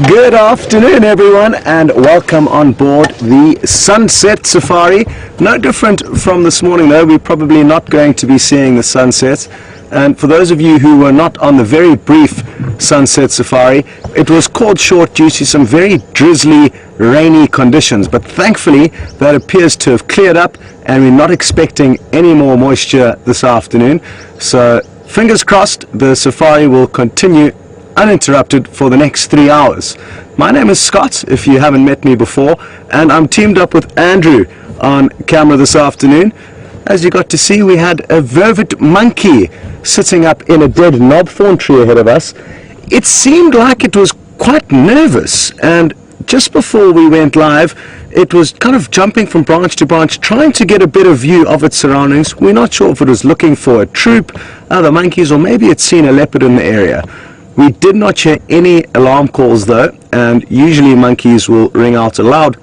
Good afternoon, everyone, and welcome on board the Sunset Safari. No different from this morning, though. We're probably not going to be seeing the sunsets. And for those of you who were not on the very brief Sunset Safari, it was called short due to some very drizzly, rainy conditions. But thankfully, that appears to have cleared up, and we're not expecting any more moisture this afternoon. So, fingers crossed, the safari will continue uninterrupted for the next 3 hours. My name is Scott, if you haven't met me before, and I'm teamed up with Andrew on camera this afternoon. As you got to see, we had a vervet monkey sitting up in a dead knobthorn tree ahead of us. It seemed like it was quite nervous, and just before we went live, it was kind of jumping from branch to branch, trying to get a better view of its surroundings. We're not sure if it was looking for a troop, other monkeys, or maybe it's seen a leopard in the area. We did not hear any alarm calls though, and usually monkeys will ring out aloud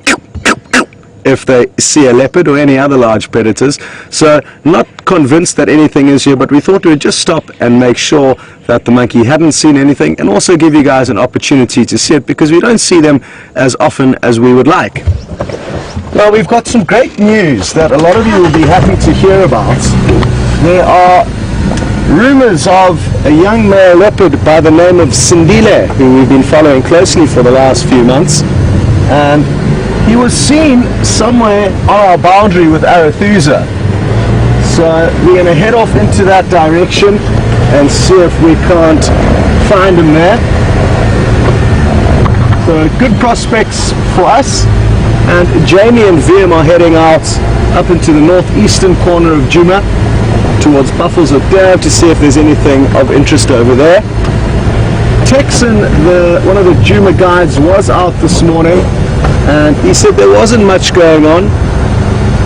if they see a leopard or any other large predators. So not convinced that anything is here, but we thought we'd just stop and make sure that the monkey hadn't seen anything, and also give you guys an opportunity to see it, because we don't see them as often as we would like. Now, we've got some great news that a lot of you will be happy to hear about. There are rumors of a young male leopard by the name of Sindile, who we've been following closely for the last few months, and he was seen somewhere on our boundary with Arethusa. So we're going to head off into that direction and see if we can't find him there. So good prospects for us, and Jamie and VM are heading out up into the northeastern corner of Djuma towards Buffels of Dam to see if there's anything of interest over there. Texan, one of the Djuma guides, was out this morning, and he said there wasn't much going on,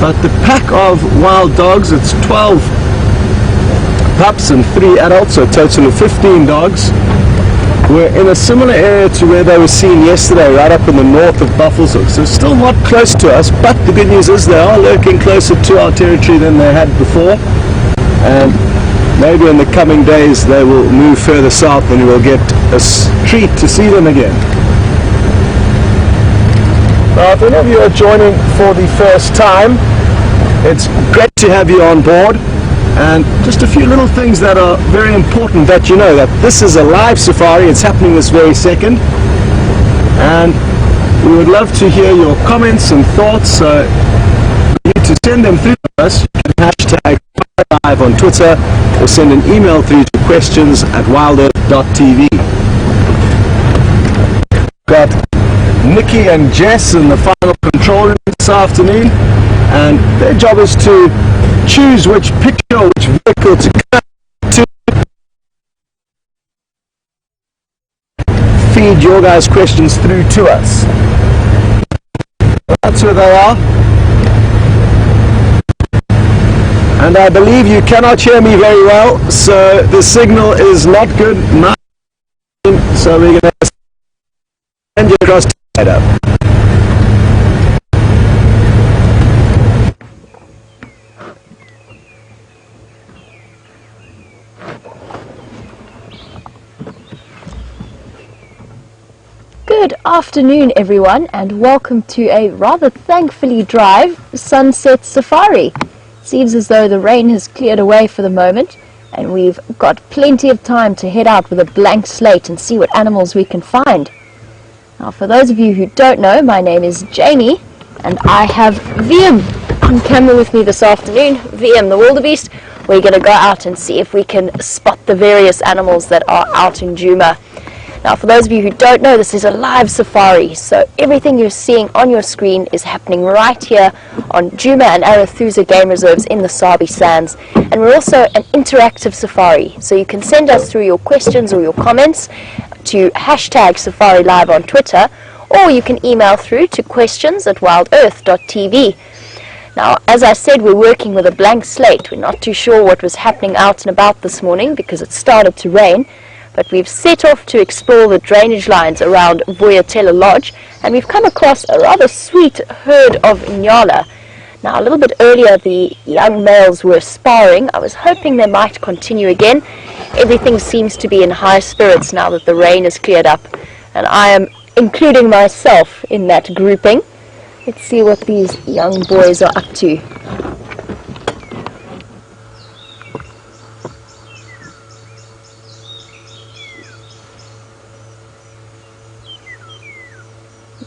but the pack of wild dogs, it's 12 pups and 3 adults, so a total of 15 dogs, were in a similar area to where they were seen yesterday, right up in the north of Buffelshoek. So still not close to us, but the good news is they are lurking closer to our territory than they had before. And maybe in the coming days they will move further south and we'll get a treat to see them again. Now, if any of you are joining for the first time, it's great to have you on board. And just a few little things that are very important that you know, that this is a live safari. It's happening this very second. And we would love to hear your comments and thoughts. So you need to send them through to us. You can hashtag live on Twitter, or send an email through to questions@WildEarthTV. Got Nikki and Jess in the final control room this afternoon, and their job is to choose which picture or which vehicle to cut to feed your guys' questions through to us. That's where they are. And I believe you cannot hear me very well, so the signal is not good. So we're going to send you across to later. Good afternoon, everyone, and welcome to a rather thankfully dry Sunset Safari. Seems as though the rain has cleared away for the moment, and we've got plenty of time to head out with a blank slate and see what animals we can find. Now, for those of you who don't know, my name is Jamie, and I have VM on camera with me this afternoon. VM, the wildebeest. We're going to go out and see if we can spot the various animals that are out in Djuma. Now, for those of you who don't know, this is a live safari, so everything you're seeing on your screen is happening right here on Djuma and Arethusa Game Reserves in the Sabi Sands. And we're also an interactive safari, so you can send us through your questions or your comments to hashtag Safari Live on Twitter, or you can email through to questions@WildEarth.tv. Now, as I said, we're working with a blank slate. We're not too sure what was happening out and about this morning because it started to rain. But we've set off to explore the drainage lines around Voyatela Lodge, and we've come across a rather sweet herd of nyala. Now, a little bit earlier, the young males were sparring. I was hoping they might continue again. Everything seems to be in high spirits now that the rain has cleared up, and I am including myself in that grouping. Let's see what these young boys are up to.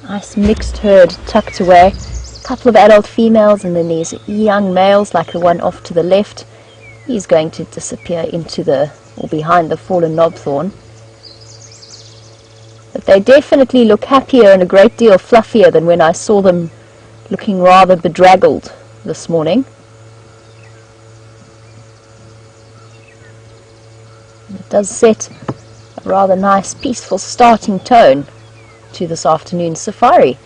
Nice mixed herd tucked away. A couple of adult females and then these young males like the one off to the left. He's going to disappear into the, or behind the fallen knobthorn. But they definitely look happier and a great deal fluffier than when I saw them looking rather bedraggled this morning. It does set a rather nice peaceful starting tone to this afternoon's safari.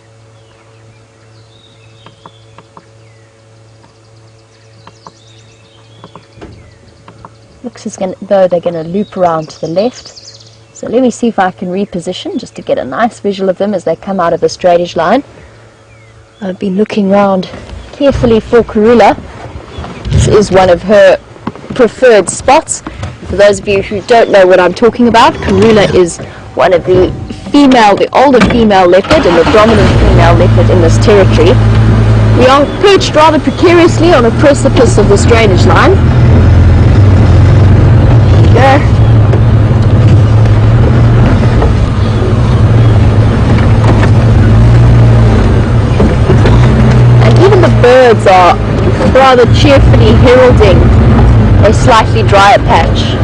Looks as though they're going to loop around to the left. So let me see if I can reposition just to get a nice visual of them as they come out of this drainage line. I've been looking around carefully for Karula. This is one of her preferred spots. For those of you who don't know what I'm talking about, Karula is one of the older female leopard and the dominant female leopard in this territory. We are perched rather precariously on a precipice of this drainage line. There we go. The birds are rather cheerfully heralding a slightly drier patch.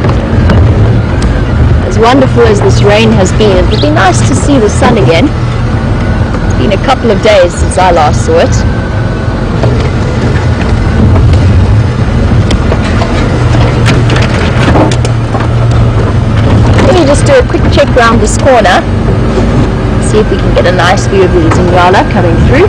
As wonderful as this rain has been, it would be nice to see the sun again. It's been a couple of days since I last saw it. Let me just do a quick check round this corner, see if we can get a nice view of the Zinyala coming through.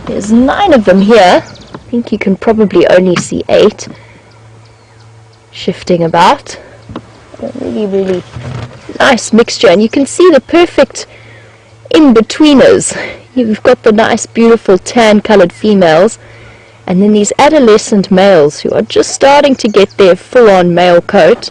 There's 9 of them here. I think you can probably only see 8 shifting about. A really nice mixture, and you can see the perfect in-betweeners. You've got the nice beautiful tan colored females and then these adolescent males who are just starting to get their full-on male coat.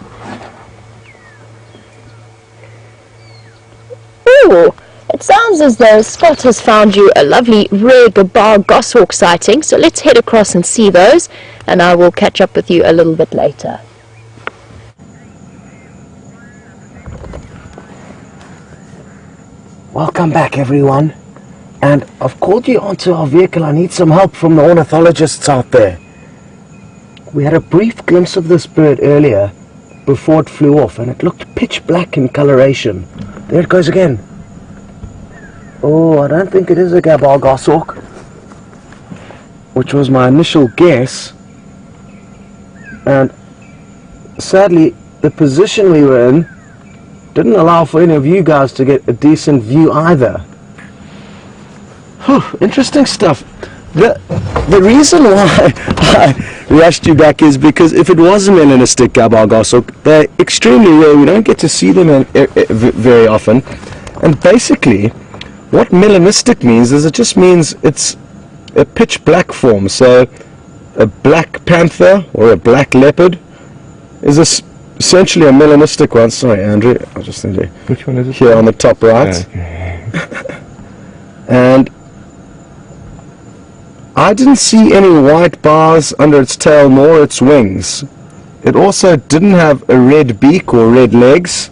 Ooh! It sounds as though Scott has found you a lovely rare gabar goshawk sighting, so let's head across and see those, and I will catch up with you a little bit later. Welcome back, everyone. And I've called you onto our vehicle. I need some help from the ornithologists out there. We had a brief glimpse of this bird earlier before it flew off, and it looked pitch black in coloration. There it goes again. Oh, I don't think it is a gabar goshawk, which was my initial guess. And sadly, the position we were in didn't allow for any of you guys to get a decent view either. Whew, interesting stuff. The reason why I rushed you back is because if it was a melanistic gabar goshawk, they're extremely rare. We don't get to see them very often. And basically, what melanistic means is it just means it's a pitch black form. So a black panther or a black leopard is essentially a melanistic one. Sorry, Andrew, I'll just send you. Which one is it? Here on the top right. Okay. And I didn't see any white bars under its tail nor its wings. It also didn't have a red beak or red legs.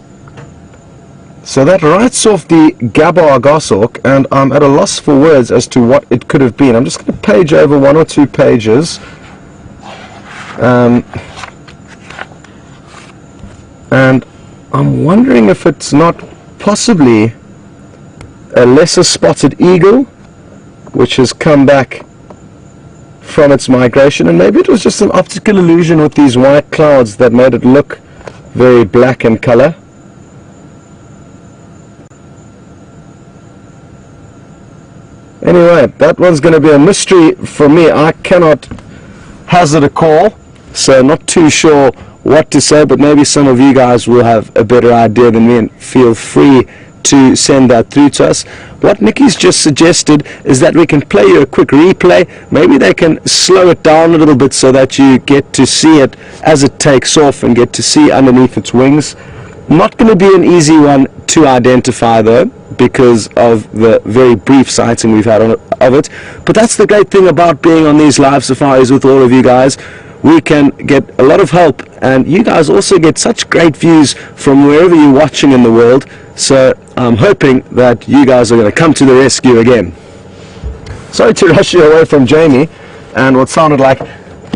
So that writes off the gabar goshawk, and I'm at a loss for words as to what it could have been. I'm just going to page over 1 or 2 pages. And I'm wondering if it's not possibly a lesser spotted eagle, which has come back from its migration, and maybe it was just an optical illusion with these white clouds that made it look very black in color. Anyway, that one's going to be a mystery for me. I cannot hazard a call, so not too sure what to say, but maybe some of you guys will have a better idea than me, and feel free to send that through to us. What Nikki's just suggested is that we can play you a quick replay. Maybe they can slow it down a little bit so that you get to see it as it takes off and get to see underneath its wings. Not going to be an easy one to identify though, because of the very brief sighting we've had of it. But that's the great thing about being on these live safaris with all of you guys. We can get a lot of help, and you guys also get such great views from wherever you're watching in the world. So I'm hoping that you guys are going to come to the rescue again. Sorry to rush you away from Jamie and what sounded like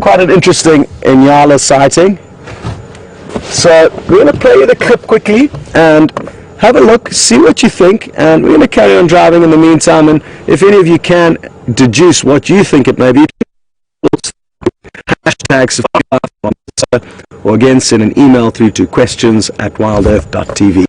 quite an interesting Inyala sighting. So we're going to play you the clip quickly and have a look, see what you think, and we're going to carry on driving in the meantime. And if any of you can deduce what you think it may be, hashtag Safari, or again send an email through to questions@wildearth.tv.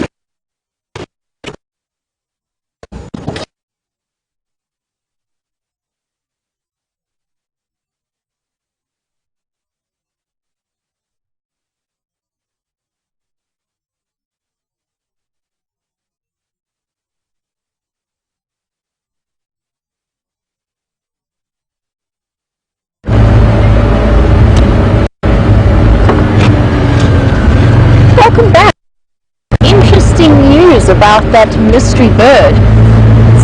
Welcome back. Interesting news about that mystery bird.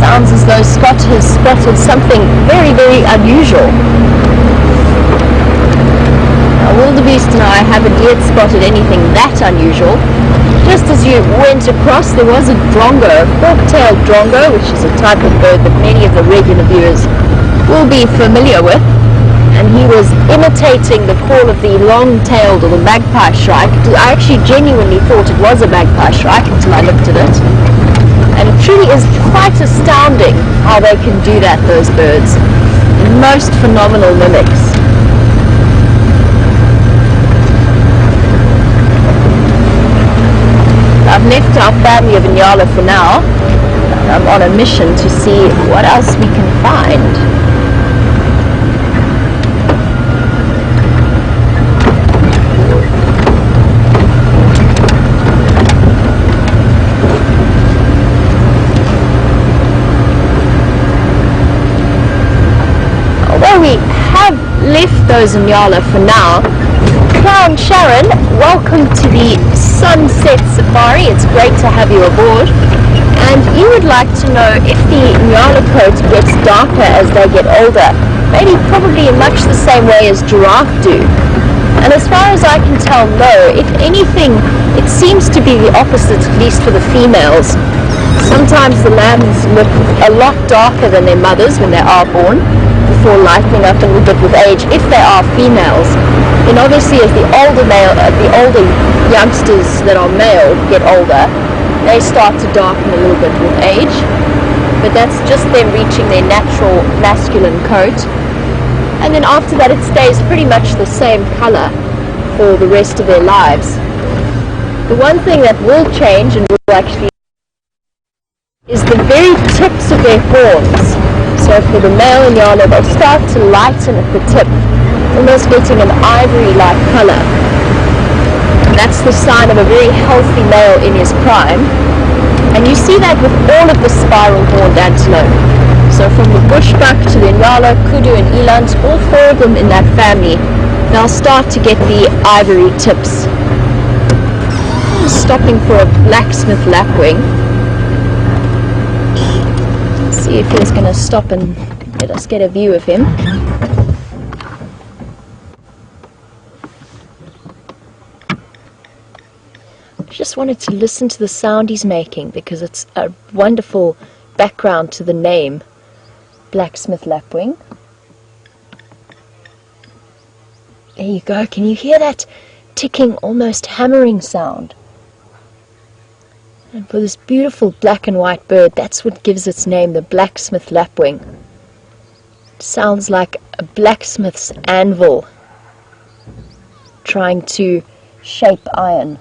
Sounds as though Scott has spotted something very, very unusual. Now, wildebeest and I haven't yet spotted anything that unusual. Just as you went across, there was a drongo, a fork-tailed drongo, which is a type of bird that many of the regular viewers will be familiar with. And he was imitating the call of the long-tailed or the magpie shrike. I actually genuinely thought it was a magpie shrike until I looked at it. And it truly is quite astounding how they can do that, those birds. Most phenomenal mimics. I've left our family of Inyala for now. I'm on a mission to see what else we can find. We have left those Inyala for now. Clown Sharon, welcome to the Sunset Safari. It's great to have you aboard. And you would like to know if the Inyala coat gets darker as they get older. Maybe probably in much the same way as giraffe do. And as far as I can tell, no. If anything, it seems to be the opposite, at least for the females. Sometimes the lambs look a lot darker than their mothers when they are born, before lightening up a little bit with age, if they are females. Then obviously as the older youngsters that are male get older, they start to darken a little bit with age. But that's just them reaching their natural masculine coat. And then after that it stays pretty much the same color for the rest of their lives. The one thing that will change and will actually is the very tips of their horns. So for the male Inyala, they'll start to lighten at the tip, almost getting an ivory-like color. And that's the sign of a very healthy male in his prime. And you see that with all of the spiral-horned antelope. So from the bushbuck to the Inyala, kudu and eland, all four of them in that family, they'll start to get the ivory tips. Stopping for a blacksmith lapwing. See if he's going to stop and let us get a view of him. I just wanted to listen to the sound he's making because it's a wonderful background to the name, blacksmith lapwing. There you go. Can you hear that ticking, almost hammering sound? And for this beautiful black and white bird, that's what gives its name, the blacksmith lapwing. It sounds like a blacksmith's anvil trying to shape iron.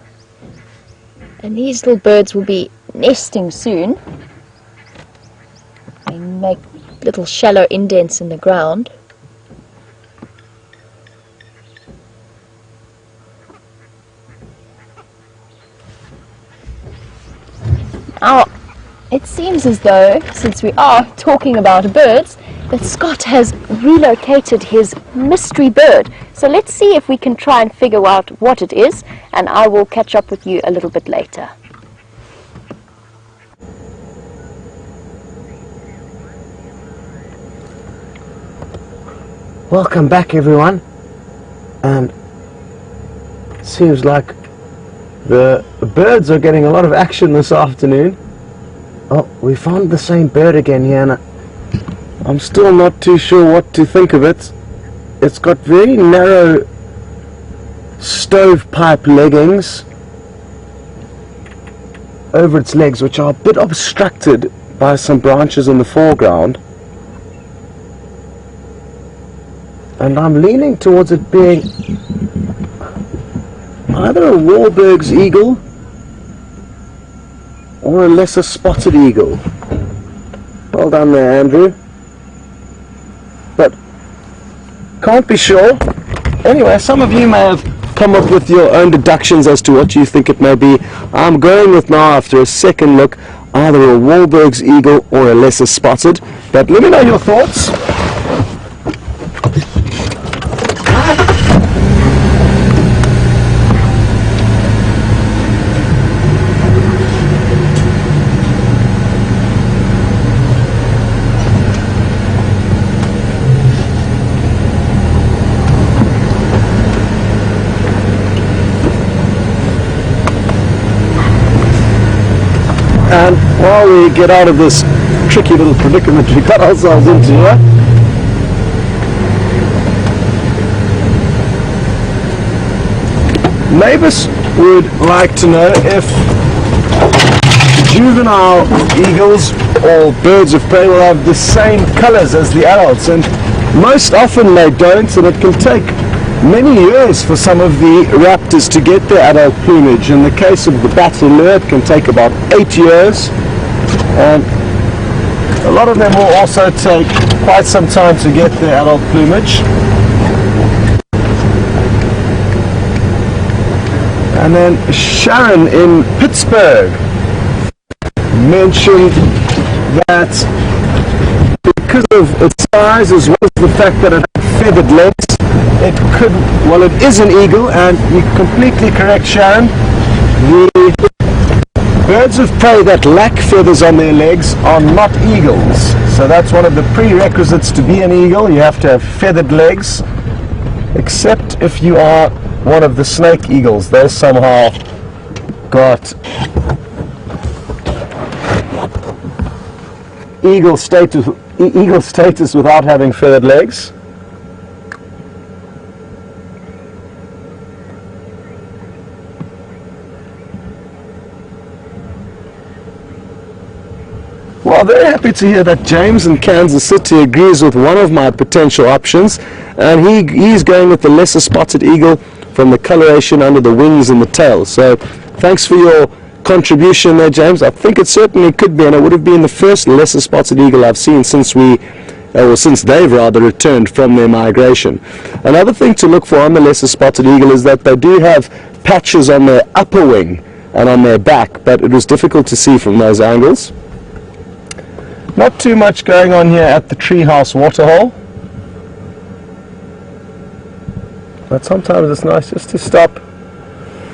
And these little birds will be nesting soon. They make little shallow indents in the ground. It seems as though, since we are talking about birds, that Scott has relocated his mystery bird. So let's see if we can try and figure out what it is, and I will catch up with you a little bit later. Welcome back, everyone. And seems like the birds are getting a lot of action this afternoon. Oh, we found the same bird again here, and I'm still not too sure what to think of it. It's got very narrow stovepipe leggings over its legs, which are a bit obstructed by some branches in the foreground. And I'm leaning towards it being either a Wahlberg's eagle or a lesser spotted eagle. Well done there, Andrew. But can't be sure. Anyway, some of you may have come up with your own deductions as to what you think it may be. I'm going with now, after a second look, either a Wahlberg's eagle or a lesser spotted. But let me know your thoughts. And while we get out of this tricky little predicament we got ourselves into here, Mavis would like to know if juvenile eagles or birds of prey will have the same colors as the adults, and most often they don't, and it can take many years for some of the raptors to get their adult plumage. In the case of the battle-lure, it can take about 8 years, and a lot of them will also take quite some time to get their adult plumage. And then Sharon in Pittsburgh mentioned that because of its size, as well as the fact that it had feathered legs, it could, well, it is an eagle, and you're completely correct, Sharon. The birds of prey that lack feathers on their legs are not eagles. So that's one of the prerequisites to be an eagle. You have to have feathered legs, except if you are one of the snake eagles. They somehow got eagle status without having feathered legs. Well, very happy to hear that James in Kansas City agrees with one of my potential options, and he's going with the lesser spotted eagle from the coloration under the wings and the tail. So thanks for your contribution there, James. I think it certainly could be, and it would have been the first lesser spotted eagle I've seen since they've rather returned from their migration. Another thing to look for on the lesser spotted eagle is that they do have patches on their upper wing and on their back, but it was difficult to see from those angles. Not too much going on here at the treehouse waterhole, but sometimes it's nice just to stop,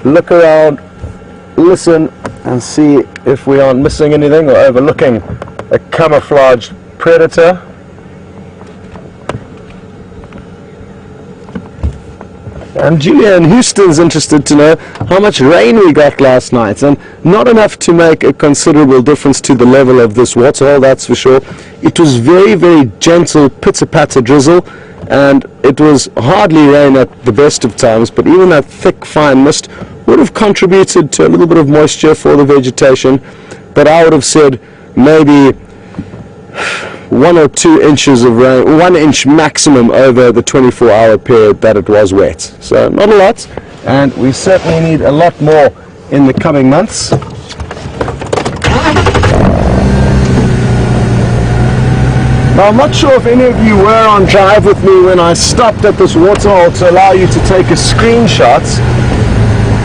look around, listen, and see if we aren't missing anything or overlooking a camouflaged predator. And Julia in Houston's interested to know how much rain we got last night, and not enough to make a considerable difference to the level of this waterhole, that's for sure. It was very, very gentle pitter-patter drizzle, and it was hardly rain at the best of times, but even that thick, fine mist would have contributed to a little bit of moisture for the vegetation. But I would have said maybe 1 or 2 inches of rain, 1 inch maximum over the 24-hour period that it was wet. So not a lot, and we certainly need a lot more in the coming months. Now, I'm not sure if any of you were on drive with me when I stopped at this waterhole to allow you to take a screenshot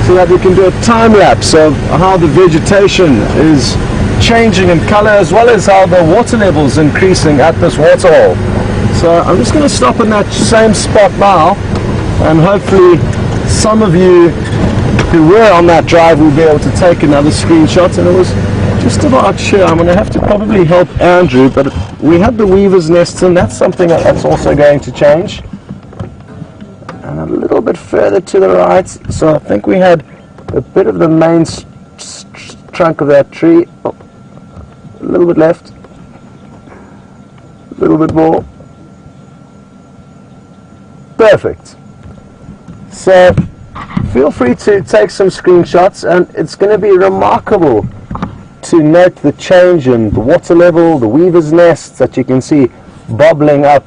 so that we can do a time lapse of how the vegetation is changing in color, as well as how the water level's increasing at this waterhole. So I'm just going to stop in that same spot now, and hopefully some of you who were on that drive will be able to take another screenshot. And it was just about here. I'm going to have to probably help Andrew, but we had the weaver's nests, and that's something that's also going to change. And a little bit further to the right, so I think we had a bit of the main trunk of that tree. Oh, a little bit left, a little bit more. Perfect. So feel free to take some screenshots, and it's going to be remarkable to note the change in the water level, the weaver's nests that you can see bobbling up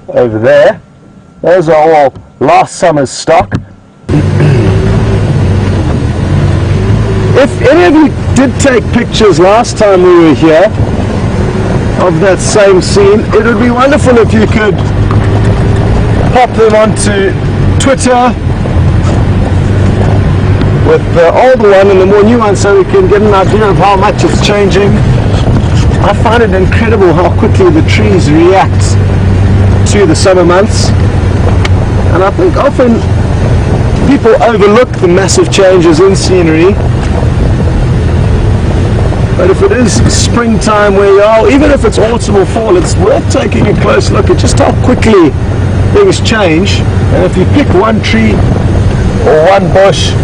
over there. Those are all last summer's stock. If any of you did take pictures last time we were here of that same scene, it would be wonderful if you could pop them onto Twitter with the older one and the more new one, so we can get an idea of how much it's changing. I find it incredible how quickly the trees react to the summer months, and I think often people overlook the massive changes in scenery. But if it is springtime where you are, even if it's autumn or fall, it's worth taking a close look at just how quickly things change. And if you pick one tree or one bush,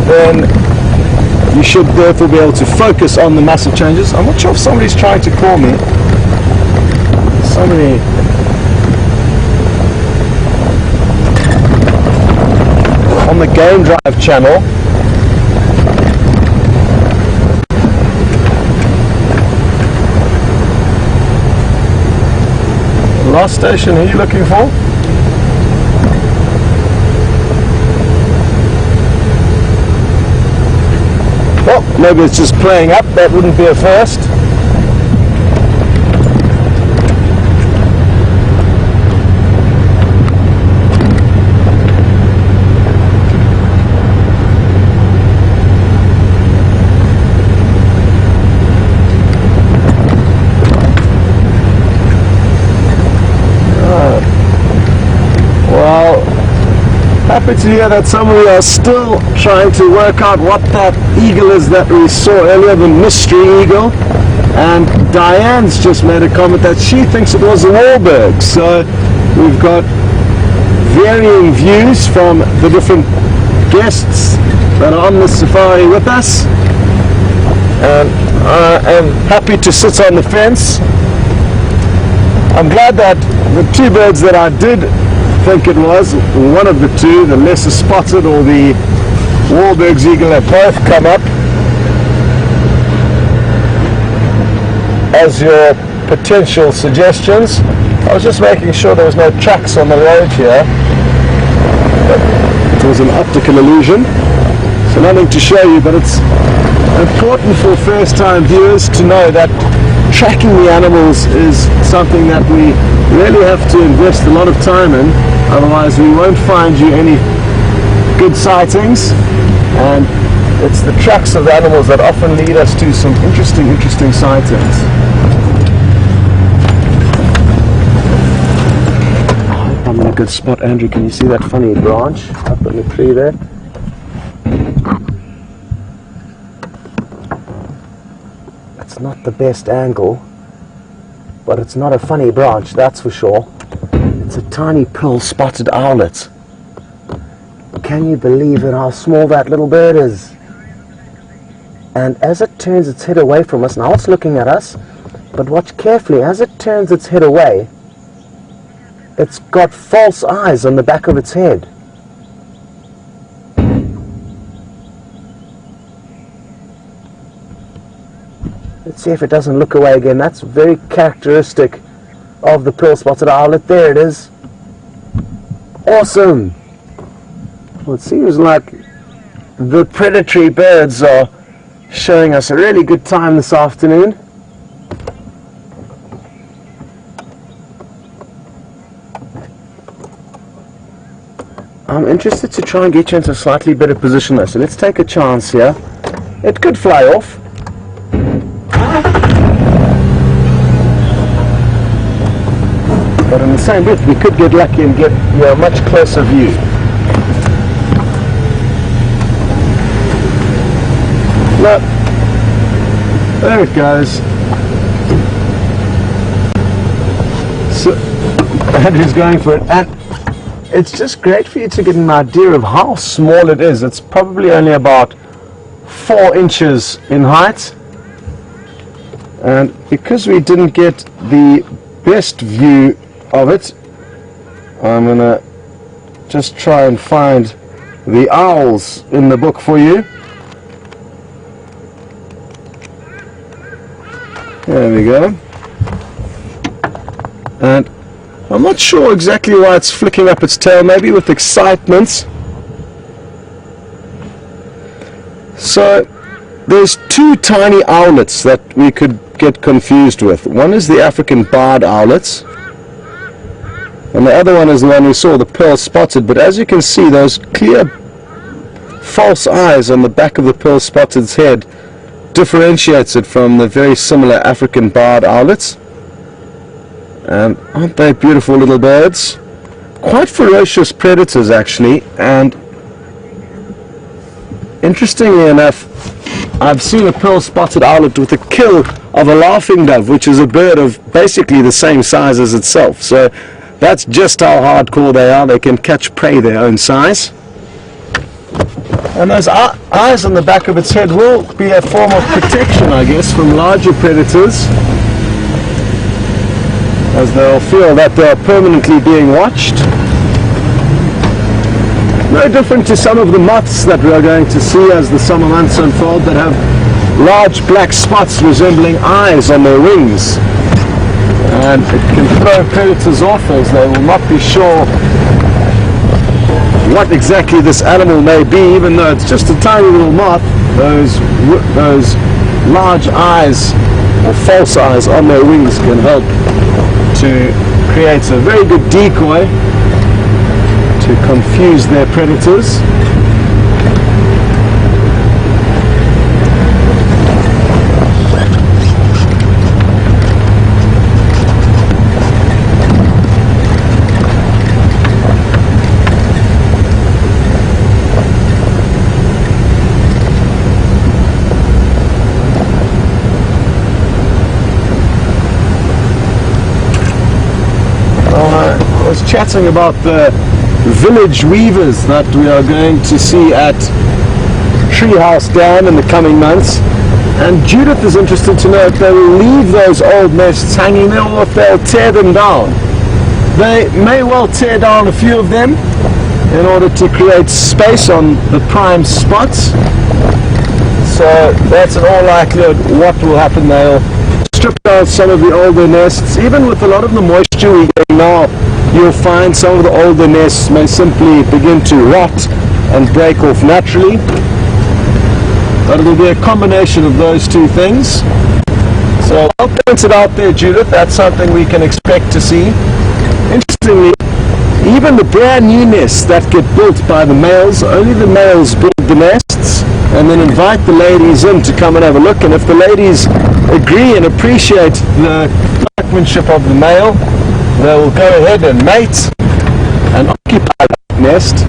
then you should therefore be able to focus on the massive changes. I'm not sure if somebody's trying to call me. Somebody. On the Game Drive channel. Last station, who are you looking for? Well, maybe it's just playing up. That wouldn't be a first. Happy to hear that some of you are still trying to work out what that eagle is that we saw earlier, the mystery eagle. And Diane's just made a comment that she thinks it was a warbird. So we've got varying views from the different guests that are on the safari with us. And I am happy to sit on the fence. I'm glad that the two birds that I did think it was, one of the two, the lesser spotted or the Wahlberg's eagle, have both come up as your potential suggestions. I was just making sure there was no tracks on the road here. It was an optical illusion, so nothing to show you, but it's important for first time viewers to know that tracking the animals is something that we really have to invest a lot of time in, otherwise we won't find you any good sightings. And it's the tracks of the animals that often lead us to some interesting sightings. I hope I'm in a good spot. Andrew, can you see that funny branch up in the tree there? It's not the best angle, but it's not a funny branch, that's for sure. It's a tiny pearl-spotted owlet. Can you believe it, how small that little bird is? And as it turns its head away from us, now it's looking at us, but watch carefully, as it turns its head away, it's got false eyes on the back of its head. Let's see if it doesn't look away again. That's very characteristic of the pearl-spotted owlet. There it is. Awesome. Well, it seems like the predatory birds are showing us a really good time this afternoon. I'm interested to try and get you into a slightly better position though, so let's take a chance here. It could fly off, same width, we could get lucky and get a much closer view. Look, there it goes. So, Andrew's going for it, and it's just great for you to get an idea of how small it is. It's probably only about 4 inches in height, and because we didn't get the best view of it, I'm gonna just try and find the owls in the book for you. There we go. And I'm not sure exactly why it's flicking up its tail, maybe with excitement. So there's 2 tiny owlets that we could get confused with. One is the African barred owlets, and the other one is the one we saw, the pearl spotted. But as you can see, those clear false eyes on the back of the pearl spotted's head differentiates it from the very similar African barred owlets. And aren't they beautiful little birds? Quite ferocious predators actually, and interestingly enough, I've seen a pearl spotted owlet with a kill of a laughing dove, which is a bird of basically the same size as itself. So that's just how hardcore they are. They can catch prey their own size. And those eyes on the back of its head will be a form of protection, I guess, from larger predators, as they'll feel that they're permanently being watched. No different to some of the moths that we are going to see as the summer months unfold, that have large black spots resembling eyes on their wings. And it can throw predators off, as they will not be sure what exactly this animal may be, even though it's just a tiny little moth. Those large eyes or false eyes on their wings can help to create a very good decoy to confuse their predators. I was chatting about the village weavers that we are going to see at Treehouse Dam in the coming months, and Judith is interested to know if they will leave those old nests hanging there or if they'll tear them down. They may well tear down a few of them in order to create space on the prime spots, so that's in all likelihood what will happen. They'll strip down some of the older nests. Even with a lot of the moisture we're getting now, you'll find some of the older nests may simply begin to rot and break off naturally. But it'll be a combination of those two things. So well pointed out there, Judith, that's something we can expect to see. Interestingly, even the brand new nests that get built by the males, only the males build the nests and then invite the ladies in to come and have a look. And if the ladies agree and appreciate the workmanship of the male, they will go ahead and mate and occupy that nest.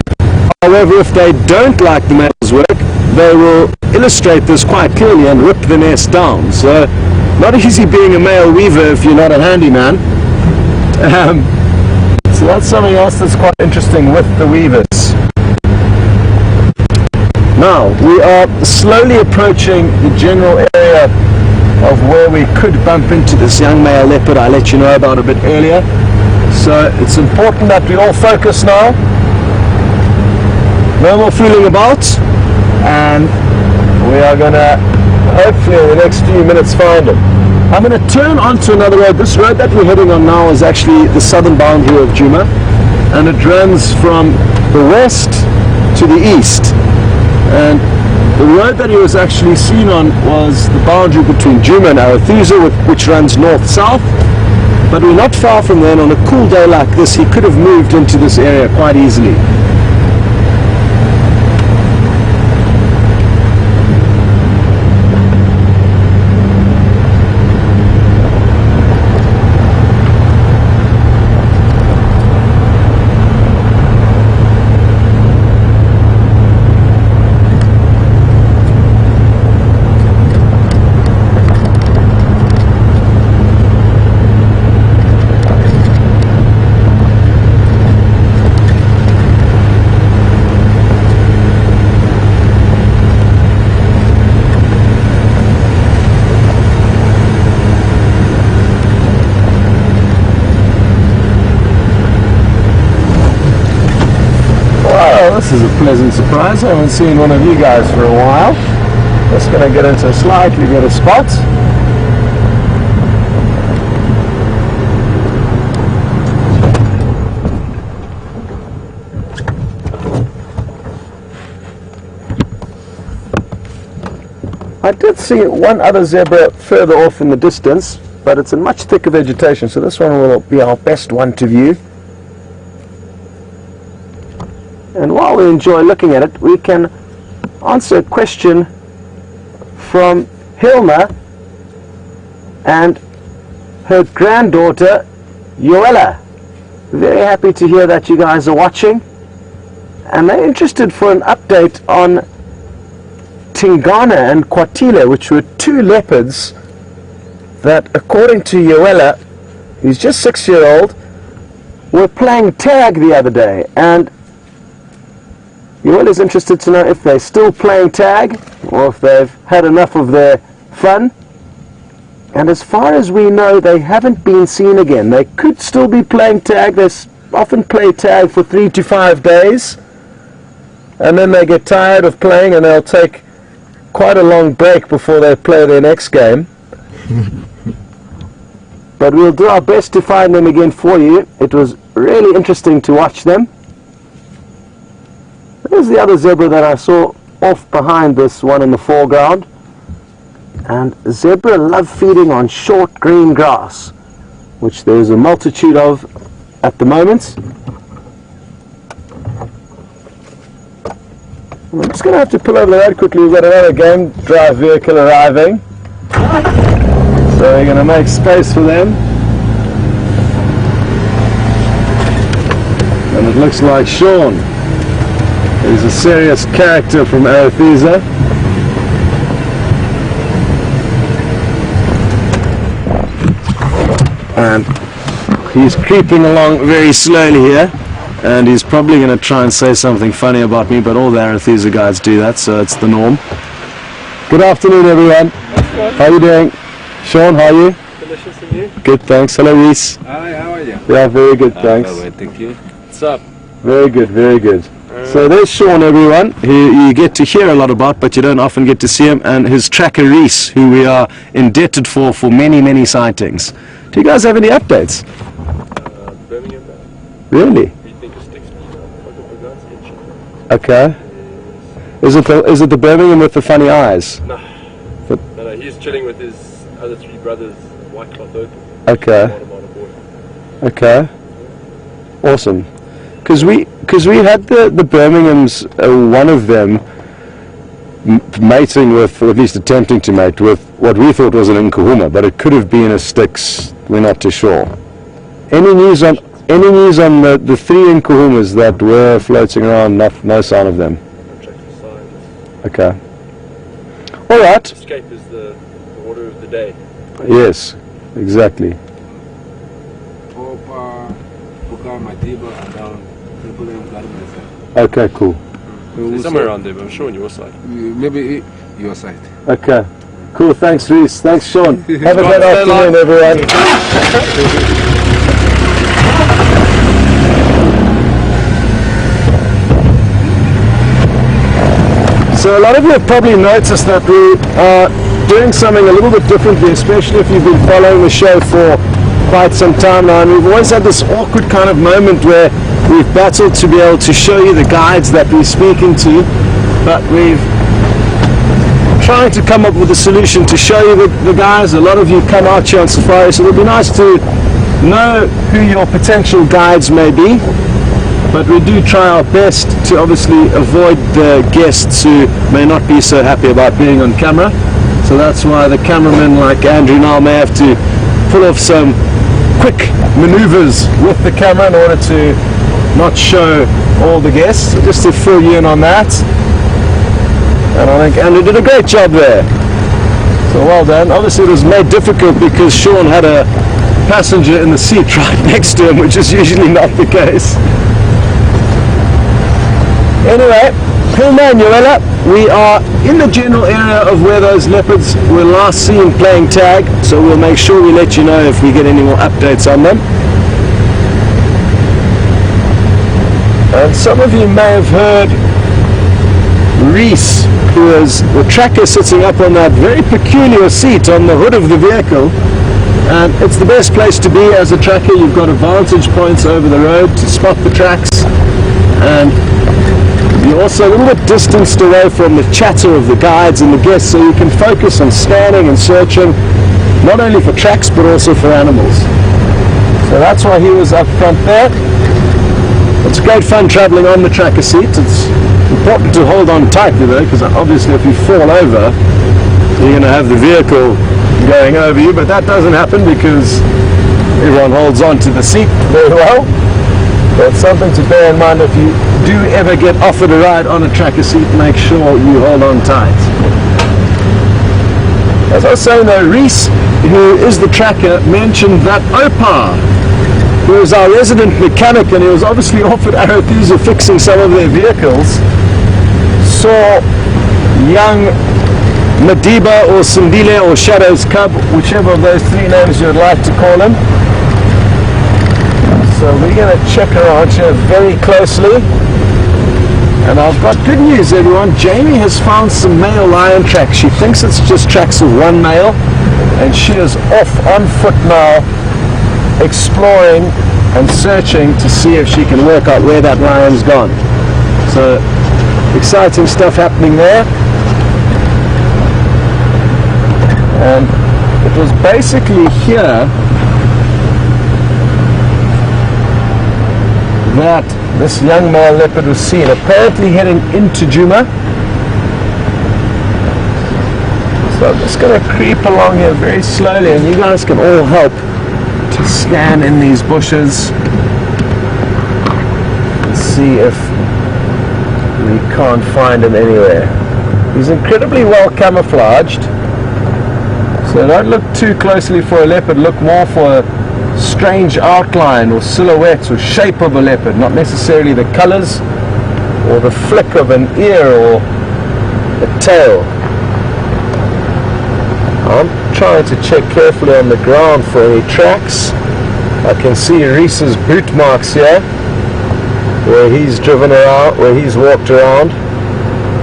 However, if they don't like the male's work, they will illustrate this quite clearly and rip the nest down. So, not easy being a male weaver if you're not a handyman. So that's something else that's quite interesting with the weavers. Now, we are slowly approaching the general area of where we could bump into this young male leopard I let you know about a bit earlier. So it's important that we all focus now. No more fooling about, and we are going to hopefully in the next few minutes find him. I'm going to turn onto another road. This road that we're heading on now is actually the southern boundary of Djuma, and it runs from the west to the east. And the road that he was actually seen on was the boundary between Djuma and Arathusa, which runs north-south. But we're not far from there, and on a cool day like this, he could have moved into this area quite easily. pleasant surprise. I haven't seen one of you guys for a while. Just going to get into a slightly better spot. I did see one other zebra further off in the distance, but it's in much thicker vegetation, so this one will be our best one to view. And while we enjoy looking at it, we can answer a question from Hilma and her granddaughter Joella. Very happy to hear that you guys are watching, and they're interested for an update on Tingana and Kwatile, which were two leopards that, according to Joella, who's just 6-year-old, were playing tag the other day. And Joella's interested to know if they're still playing tag or if they've had enough of their fun. And as far as we know, they haven't been seen again. They could still be playing tag. They often play tag for 3 to 5 days, and then they get tired of playing and they'll take quite a long break before they play their next game. But we'll do our best to find them again for you. It was really interesting to watch them. There's the other zebra that I saw off behind this one in the foreground. And zebra love feeding on short green grass, which there's a multitude of at the moment. I'm just going to have to pull over the road quickly. We've got another game drive vehicle arriving, so we're going to make space for them. And it looks like Sean is a serious character from Arethusa. And he's creeping along very slowly here. And he's probably going to try and say something funny about me, but all the Arethusa guys do that, so it's the norm. Good afternoon, everyone. How are you doing? Sean, how are you? Delicious, and you? Good, thanks. Hello, Reese. Hi, how are you? Yeah, very good, thanks. Hello, thank you. What's up? Very good, very good. So there's Sean, everyone, who you get to hear a lot about, but you don't often get to see him, and his tracker Reese, who we are indebted for many, many sightings. Do you guys have any updates? Birmingham. Really? Okay. Is it the Birmingham with the funny eyes? No. No, he's chilling with his other 3 brothers, white cloth open. Okay. Okay. Awesome. Because we had the Birminghams, one of them mating with, or at least attempting to mate with, what we thought was an Nkuhuma, but it could have been a Styx. We're not too sure. Any news on the 3 Nkuhumas that were floating around? No sign of them. Okay. All right. Escape is the order of the day. Yes, exactly. Okay, cool. So somewhere around there, but I'm sure on your side. Maybe your side. Okay. Cool, thanks Reese. Thanks Sean. Have a great afternoon, everyone. So a lot of you have probably noticed that we are doing something a little bit differently, especially if you've been following the show for quite some time now. And we've always had this awkward kind of moment where we've battled to be able to show you the guides that we're speaking to, but we've trying to come up with a solution to show you the guys. A lot of you come out here on safari, so it would be nice to know who your potential guides may be. But we do try our best to obviously avoid the guests who may not be so happy about being on camera. So that's why the cameramen like Andrew now may have to pull off some quick maneuvers with the camera in order to not show all the guests. So just to fill you in on that. And I think Andrew did a great job there. So well done. Obviously it was made difficult because Sean had a passenger in the seat right next to him, which is usually not the case. Anyway, Hilma and Joella, we are in the general area of where those leopards were last seen playing tag, so we'll make sure we let you know if we get any more updates on them. And some of you may have heard Reese, who is the tracker sitting up on that very peculiar seat on the hood of the vehicle. And it's the best place to be as a tracker. You've got a vantage points over the road to spot the tracks, and you're also a little bit distanced away from the chatter of the guides and the guests, so you can focus on scanning and searching, not only for tracks but also for animals. So that's why he was up front there. It's great fun traveling on the tracker seat. It's important to hold on tightly though, because obviously if you fall over, you're going to have the vehicle going over you, but that doesn't happen because everyone holds on to the seat very well. That's something to bear in mind. If you do ever get offered a ride on a tracker seat, make sure you hold on tight. As I was saying though, Reese, who is the tracker, mentioned that Opar, who is our resident mechanic, and he was obviously off at Arethusa fixing some of their vehicles, saw young Madiba or Sindile or Shadow's cub, whichever of those three names you would like to call him. So we're going to check around here very closely. And I've got good news, everyone. Jamie has found some male lion tracks. She thinks it's just tracks of one male, and she is off on foot now, exploring and searching to see if she can work out where that lion's gone. So exciting stuff happening there. And it was basically here that this young male leopard was seen, apparently heading into Djuma. So I'm just going to creep along here very slowly, and you guys can all help to scan in these bushes and see if we can't find him anywhere. He's incredibly well camouflaged. So don't look too closely for a leopard, look more for a strange outline or silhouette or shape of a leopard, not necessarily the colors or the flick of an ear or a tail. I'm trying to check carefully on the ground for any tracks. I can see Reese's boot marks here, where he's driven around, where he's walked around.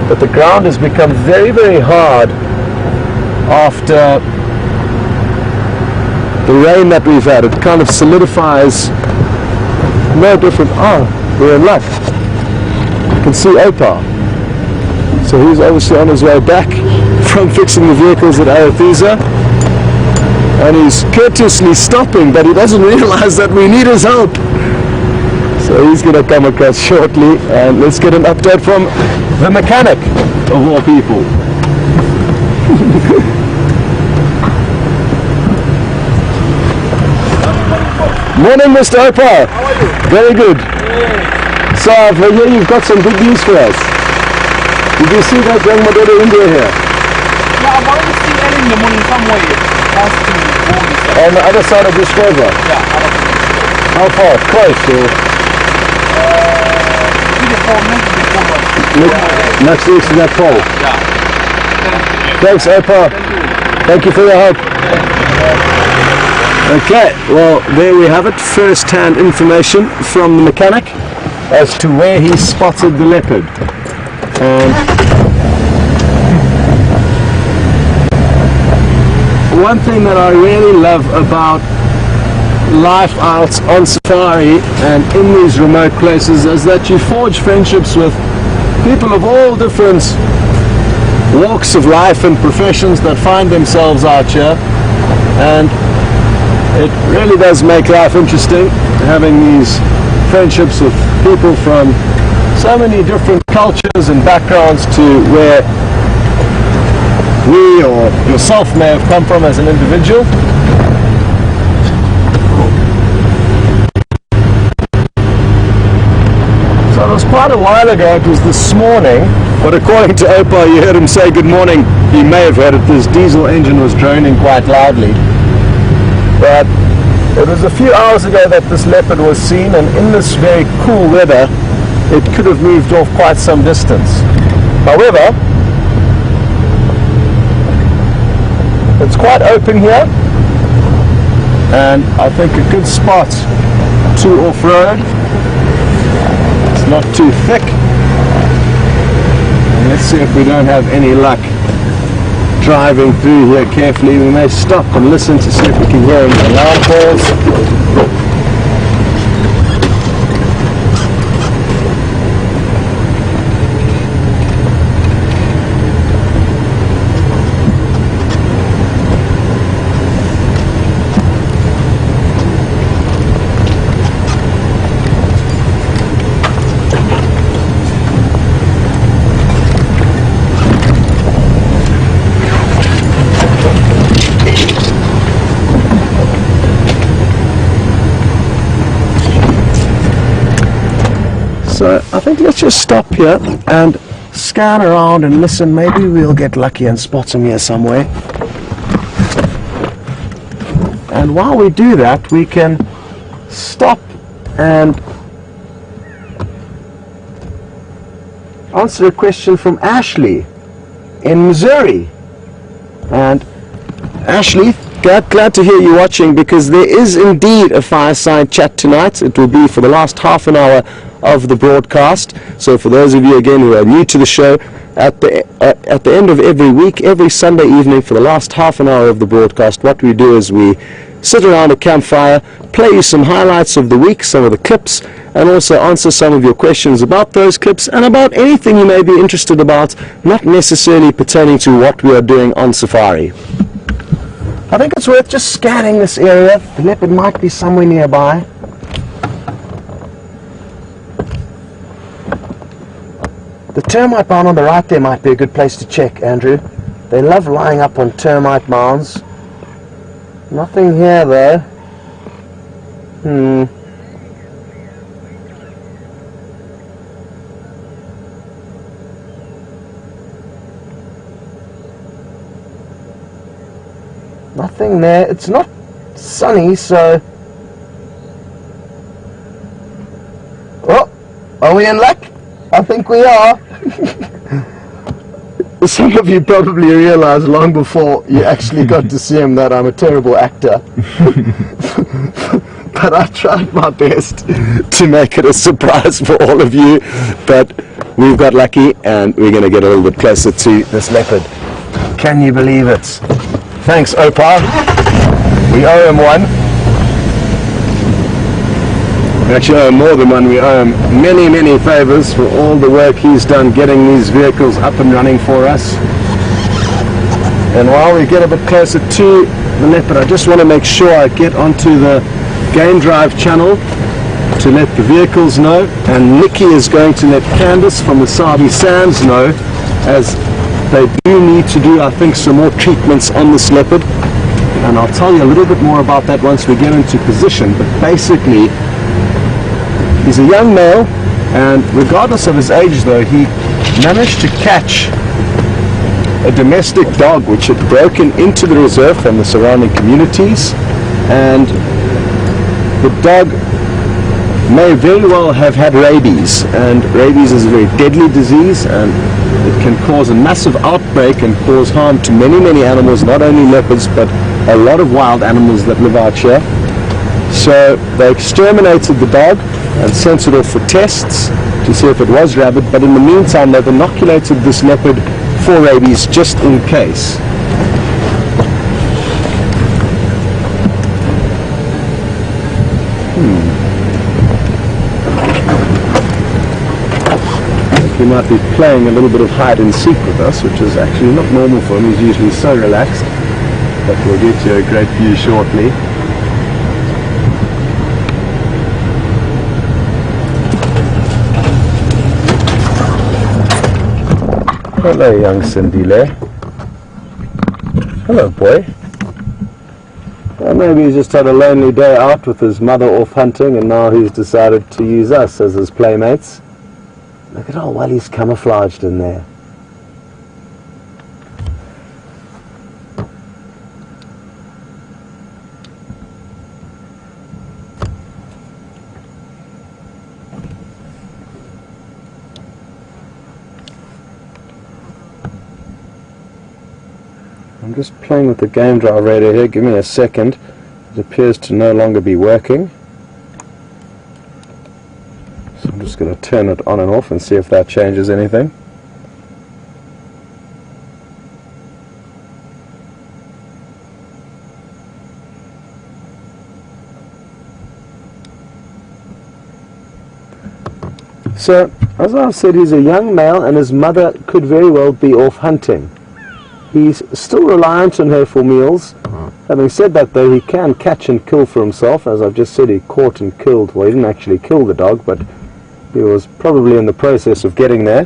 But the ground has become very, very hard after the rain that we've had. It kind of solidifies. No different. Oh, we're in luck. You can see Opar. So he's obviously on his way back from fixing the vehicles at Arethusa, and he's courteously stopping, but he doesn't realize that we need his help. So he's going to come across shortly, and let's get an update from the mechanic of all people. Morning, Mr. Opar. How are you? Very good. Yeah. So I hear you've got some good news for us. Did you see that young Madonna India here? Yeah, I've already seen early in the morning somewhere past to Bournemouth. On the other side of this river? Yeah, other side. How far? Close or? Next week to that pole? Yeah. Thanks, Opar. Thank you for your help. Okay, well, there we have it. First-hand information from the mechanic as to where he spotted the leopard. And one thing that I really love about life out on safari and in these remote places is that you forge friendships with people of all different walks of life and professions that find themselves out here, and it really does make life interesting having these friendships with people from so many different cultures and backgrounds to where we or yourself may have come from as an individual. So it was quite a while ago, it was this morning, but according to Opar, you heard him say good morning. You may have heard it, this diesel engine was droning quite loudly. But it was a few hours ago that this leopard was seen, and in this very cool weather, it could have moved off quite some distance. However, it's quite open here, and I think a good spot to off-road. It's not too thick. Let's see if we don't have any luck driving through here carefully. We may stop and listen to see if we can hear any alarm calls. So I think let's just stop here and scan around and listen. Maybe we'll get lucky and spot him here somewhere. And while we do that, we can stop and answer a question from Ashley in Missouri. And Ashley, glad to hear you watching, because there is indeed a fireside chat tonight. It will be for the last half an hour of the broadcast. So for those of you again who are new to the show, at the end of every week, every Sunday evening, for the last half an hour of the broadcast, what we do is we sit around a campfire, play you some highlights of the week, some of the clips, and also answer some of your questions about those clips and about anything you may be interested about, not necessarily pertaining to what we are doing on safari. I think it's worth just scanning this area. The leopard might be somewhere nearby. The termite mound on the right there might be a good place to check, Andrew. They love lying up on termite mounds. Nothing here though. Nothing there. It's not sunny, so... Oh, are we in luck? I think we are. Some of you probably realized long before you actually got to see him that I'm a terrible actor. But I tried my best to make it a surprise for all of you. But we've got lucky and we're going to get a little bit closer to this leopard. Can you believe it? Thanks, Opa. We owe him one. We actually owe him more than one. We owe him many, many favors for all the work he's done getting these vehicles up and running for us. And while we get a bit closer to the leopard, I just want to make sure I get onto the Game Drive channel to let the vehicles know. And Nikki is going to let Candace from the Sabi Sands know, as they do need to do, I think, some more treatments on this leopard. And I'll tell you a little bit more about that once we get into position. But basically, he's a young male, and regardless of his age though, he managed to catch a domestic dog which had broken into the reserve from the surrounding communities, and the dog may very well have had rabies, and rabies is a very deadly disease, and it can cause a massive outbreak and cause harm to many, many animals, not only leopards but a lot of wild animals that live out here. So they exterminated the dog and sent it off for tests to see if it was rabid, but in the meantime they've inoculated this leopard for rabies just in case. He might be playing a little bit of hide and seek with us, which is actually not normal for him. He's usually so relaxed. But we'll get you a great view shortly. Hello, young Sindile. Hello, boy. Well, maybe he's just had a lonely day out with his mother off hunting, and now he's decided to use us as his playmates. Look at how well he's camouflaged in there. I'm just playing with the game drive radio here. Give me a second. It appears to no longer be working. So I'm just going to turn it on and off and see if that changes anything. So, as I've said, he's a young male and his mother could very well be off hunting. He's still reliant on her for meals. Having said that, though, he can catch and kill for himself. As I've just said, he caught and killed, well, he didn't actually kill the dog, but he was probably in the process of getting there.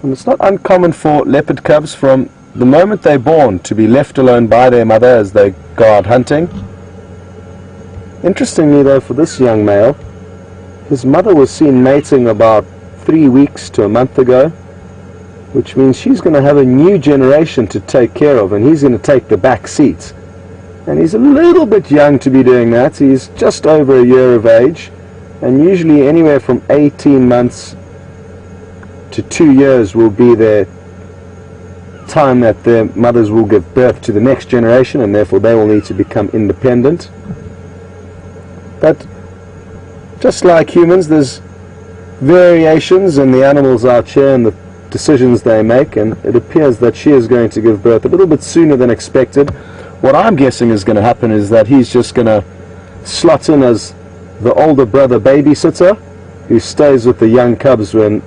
And it's not uncommon for leopard cubs from the moment they're born to be left alone by their mother as they go out hunting. Interestingly, though, for this young male, his mother was seen mating about 3 weeks to a month ago, which means she's going to have a new generation to take care of, and he's going to take the back seat. And he's a little bit young to be doing that. He's just over a year of age, and usually anywhere from 18 months to 2 years will be their time that their mothers will give birth to the next generation, and therefore they will need to become independent. But just like humans, there's variations in the animals out here and the decisions they make, and it appears that she is going to give birth a little bit sooner than expected. What I'm guessing is going to happen is that he's just going to slot in as the older brother babysitter who stays with the young cubs when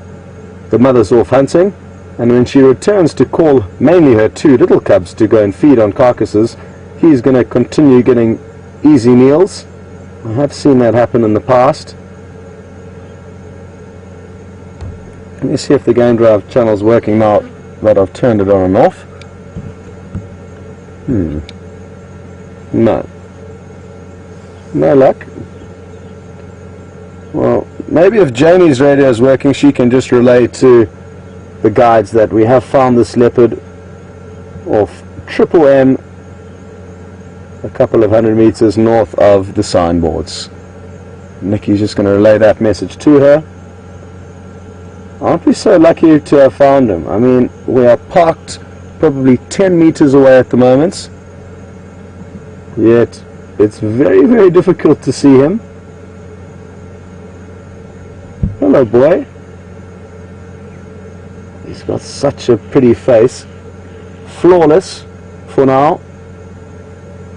the mother's off hunting, and when she returns to call mainly her 2 little cubs to go and feed on carcasses, he's going to continue getting easy meals. I have seen that happen in the past. Let me see if the game drive channel's working now that I've turned it on and off. No. No luck. Well, maybe if Jamie's radio is working, she can just relay to the guides that we have found this leopard off Triple M, a couple of 100 meters north of the signboards. Nikki's just going to relay that message to her. Aren't we so lucky to have found him? I mean, we are parked probably 10 meters away at the moment, yet it's very, very difficult to see him. Hello, boy. He's got such a pretty face. Flawless for now,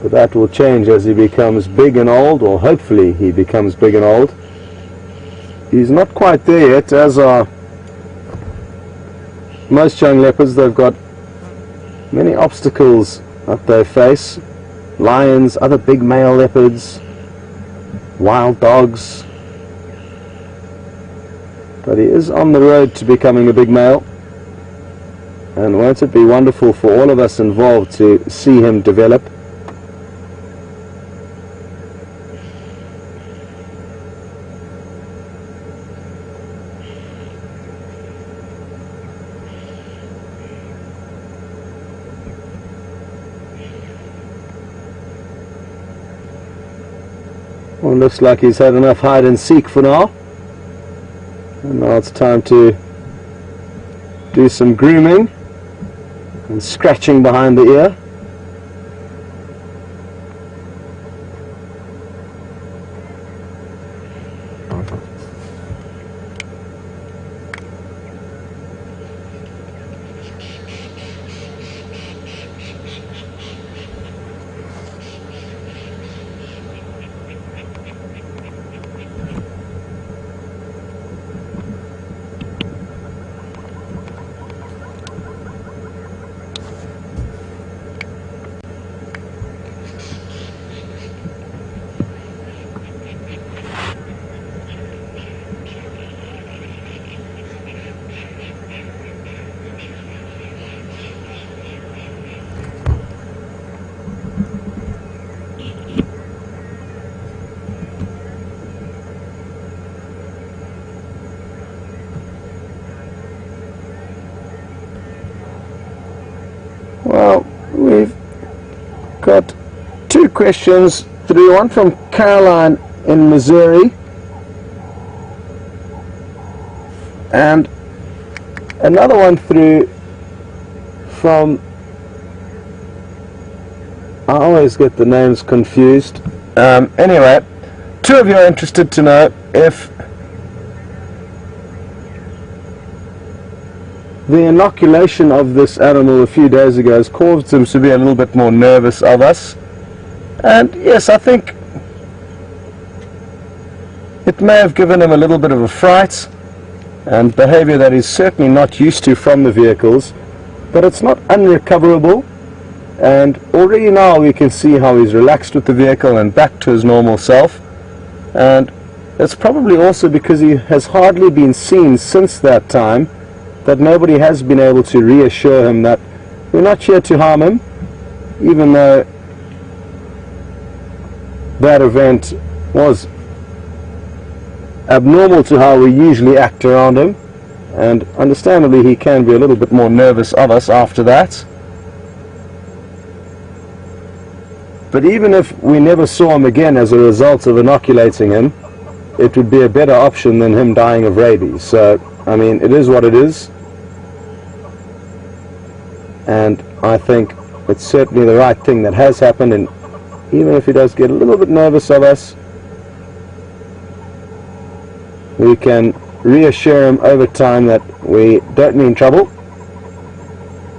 but that will change as he becomes big and old, or hopefully he becomes big and old. He's not quite there yet, as are most young leopards. They've got many obstacles that they face. Lions, other big male leopards, wild dogs. But he is on the road to becoming a big male, and won't it be wonderful for all of us involved to see him develop? Well, looks like he's had enough hide and seek for now. And now it's time to do some grooming and scratching behind the ear. Well, we've got 2 questions through, one from Caroline in Missouri and another one through from, I always get the names confused. Anyway, 2 of you are interested to know if the inoculation of this animal a few days ago has caused him to be a little bit more nervous of us. And yes, I think It may have given him a little bit of a fright and behavior that he's certainly not used to from the vehicles, but it's not unrecoverable, and already now we can see how he's relaxed with the vehicle and back to his normal self. And it's probably also because he has hardly been seen since that time that nobody has been able to reassure him that we're not here to harm him, even though that event was abnormal to how we usually act around him, and understandably he can be a little bit more nervous of us after that. But even if we never saw him again as a result of inoculating him, it would be a better option than him dying of rabies. So, I mean, it is what it is, and I think it's certainly the right thing that has happened. And even if he does get a little bit nervous of us, we can reassure him over time that we don't mean trouble.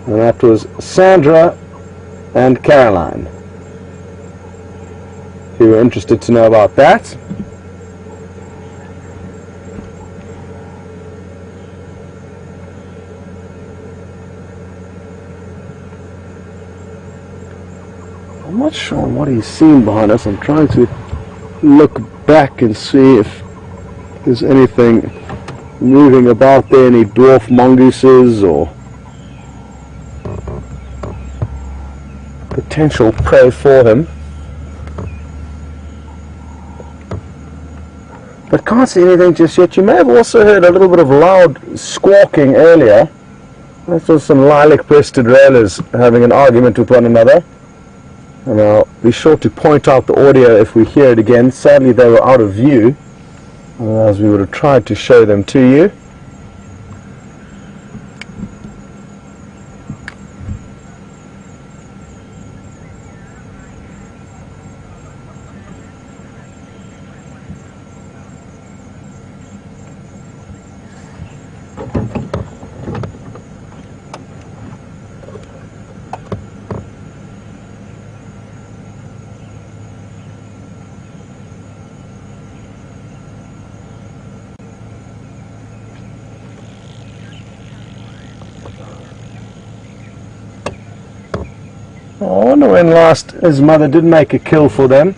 And that was Sandra and Caroline who were interested to know about that. I'm not sure what he's seen behind us. I'm trying to look back and see if there's anything moving about there, any dwarf mongooses or potential prey for him. But can't see anything just yet. You may have also heard a little bit of loud squawking earlier. This was some lilac-breasted railers having an argument with one another. And I'll be sure to point out the audio if we hear it again. Sadly they were out of view, otherwise we would have tried to show them to you. I wonder when last his mother did make a kill for them.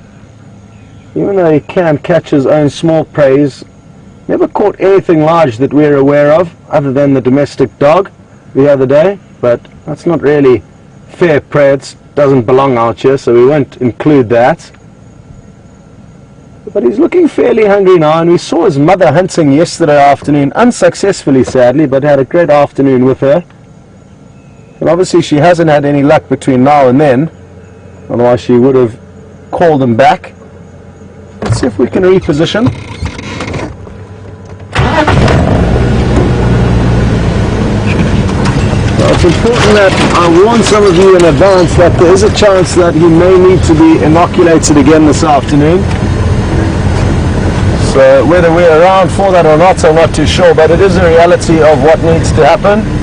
Even though he can catch his own small preys, never caught anything large that we're aware of, other than the domestic dog the other day. But that's not really fair prey, it doesn't belong out here, so we won't include that. But he's looking fairly hungry now, and we saw his mother hunting yesterday afternoon, unsuccessfully sadly, but had a great afternoon with her. And obviously she hasn't had any luck between now and then, otherwise she would have called him back. Let's see if we can reposition. Well, it's important that I warn some of you in advance that there is a chance that he may need to be inoculated again this afternoon. So whether we're around for that or not, I'm not too sure, but it is a reality of what needs to happen.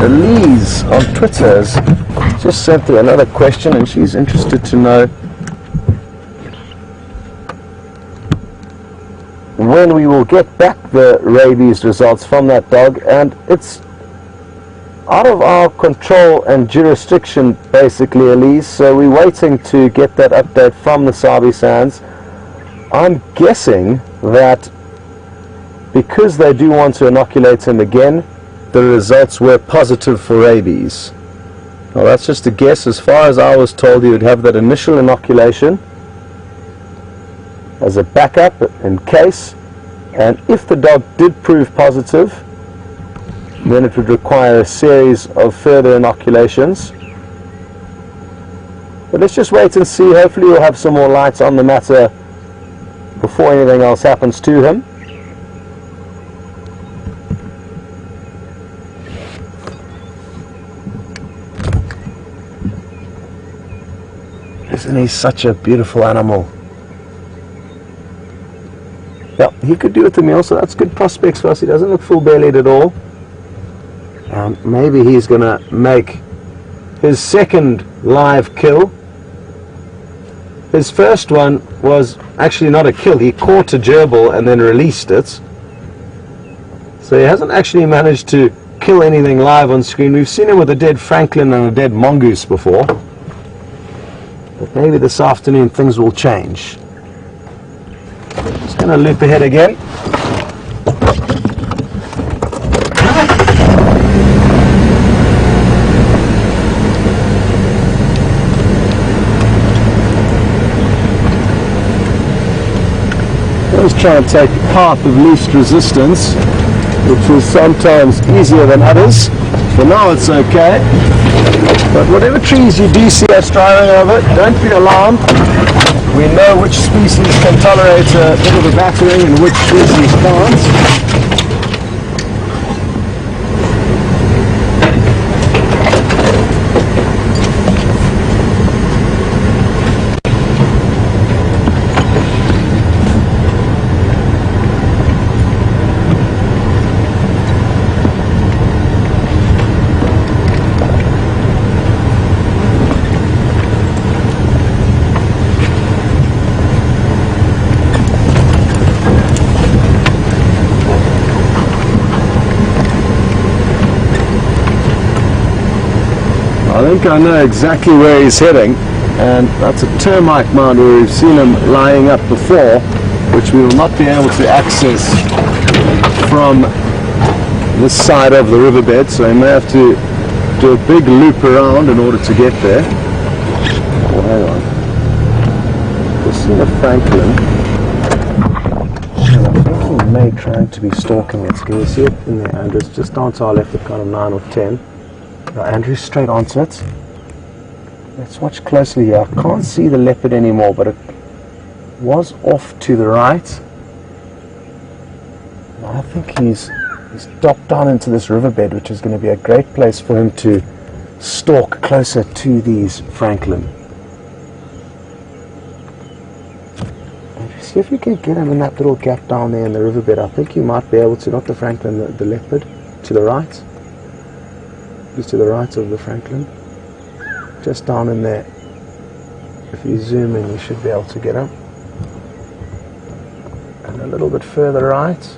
Elise on Twitter has just sent through another question, and she's interested to know when we will get back the rabies results from that dog. And it's out of our control and jurisdiction basically, Elise, so we're waiting to get that update from the Sabi Sands. I'm guessing that because they do want to inoculate him again, the results were positive for rabies. Well, that's just a guess. As far as I was told, you would have that initial inoculation as a backup in case, and if the dog did prove positive, then it would require a series of further inoculations. But let's just wait and see. Hopefully we'll have some more light on the matter before anything else happens to him. Isn't he such a beautiful animal? Yeah, he could do with the meal, so that's good prospects for us. He doesn't look full-bellied at all. Maybe he's going to make his second live kill. His first one was actually not a kill. He caught a gerbil and then released it. So he hasn't actually managed to kill anything live on screen. We've seen him with a dead francolin and a dead mongoose before. But maybe this afternoon things will change. Just going to loop ahead again. Let's try and take the path of least resistance, which is sometimes easier than others. For now it's okay. But whatever trees you do see us driving over, don't be alarmed. We know which species can tolerate a bit of a battering and which species can't. I think I know exactly where he's heading, and that's a termite mound where we've seen him lying up before, which we will not be able to access from this side of the riverbed, so we may have to do a big loop around in order to get there. Oh, hang on. We've seen a francolin, and I think he may try to be stalking it. Can you see it in there, Andrew? It's just down to our left at kind of 9 or 10. Now Andrew's straight onto it. Let's watch closely here. I can't see the leopard anymore, but it was off to the right. I think he's dropped down into this riverbed, which is going to be a great place for him to stalk closer to these francolin. See if you can get him in that little gap down there in the riverbed. I think you might be able to, not the francolin, the leopard, to the right. Just to the right of the francolin, just down in there. If you zoom in, you should be able to get him. And a little bit further right.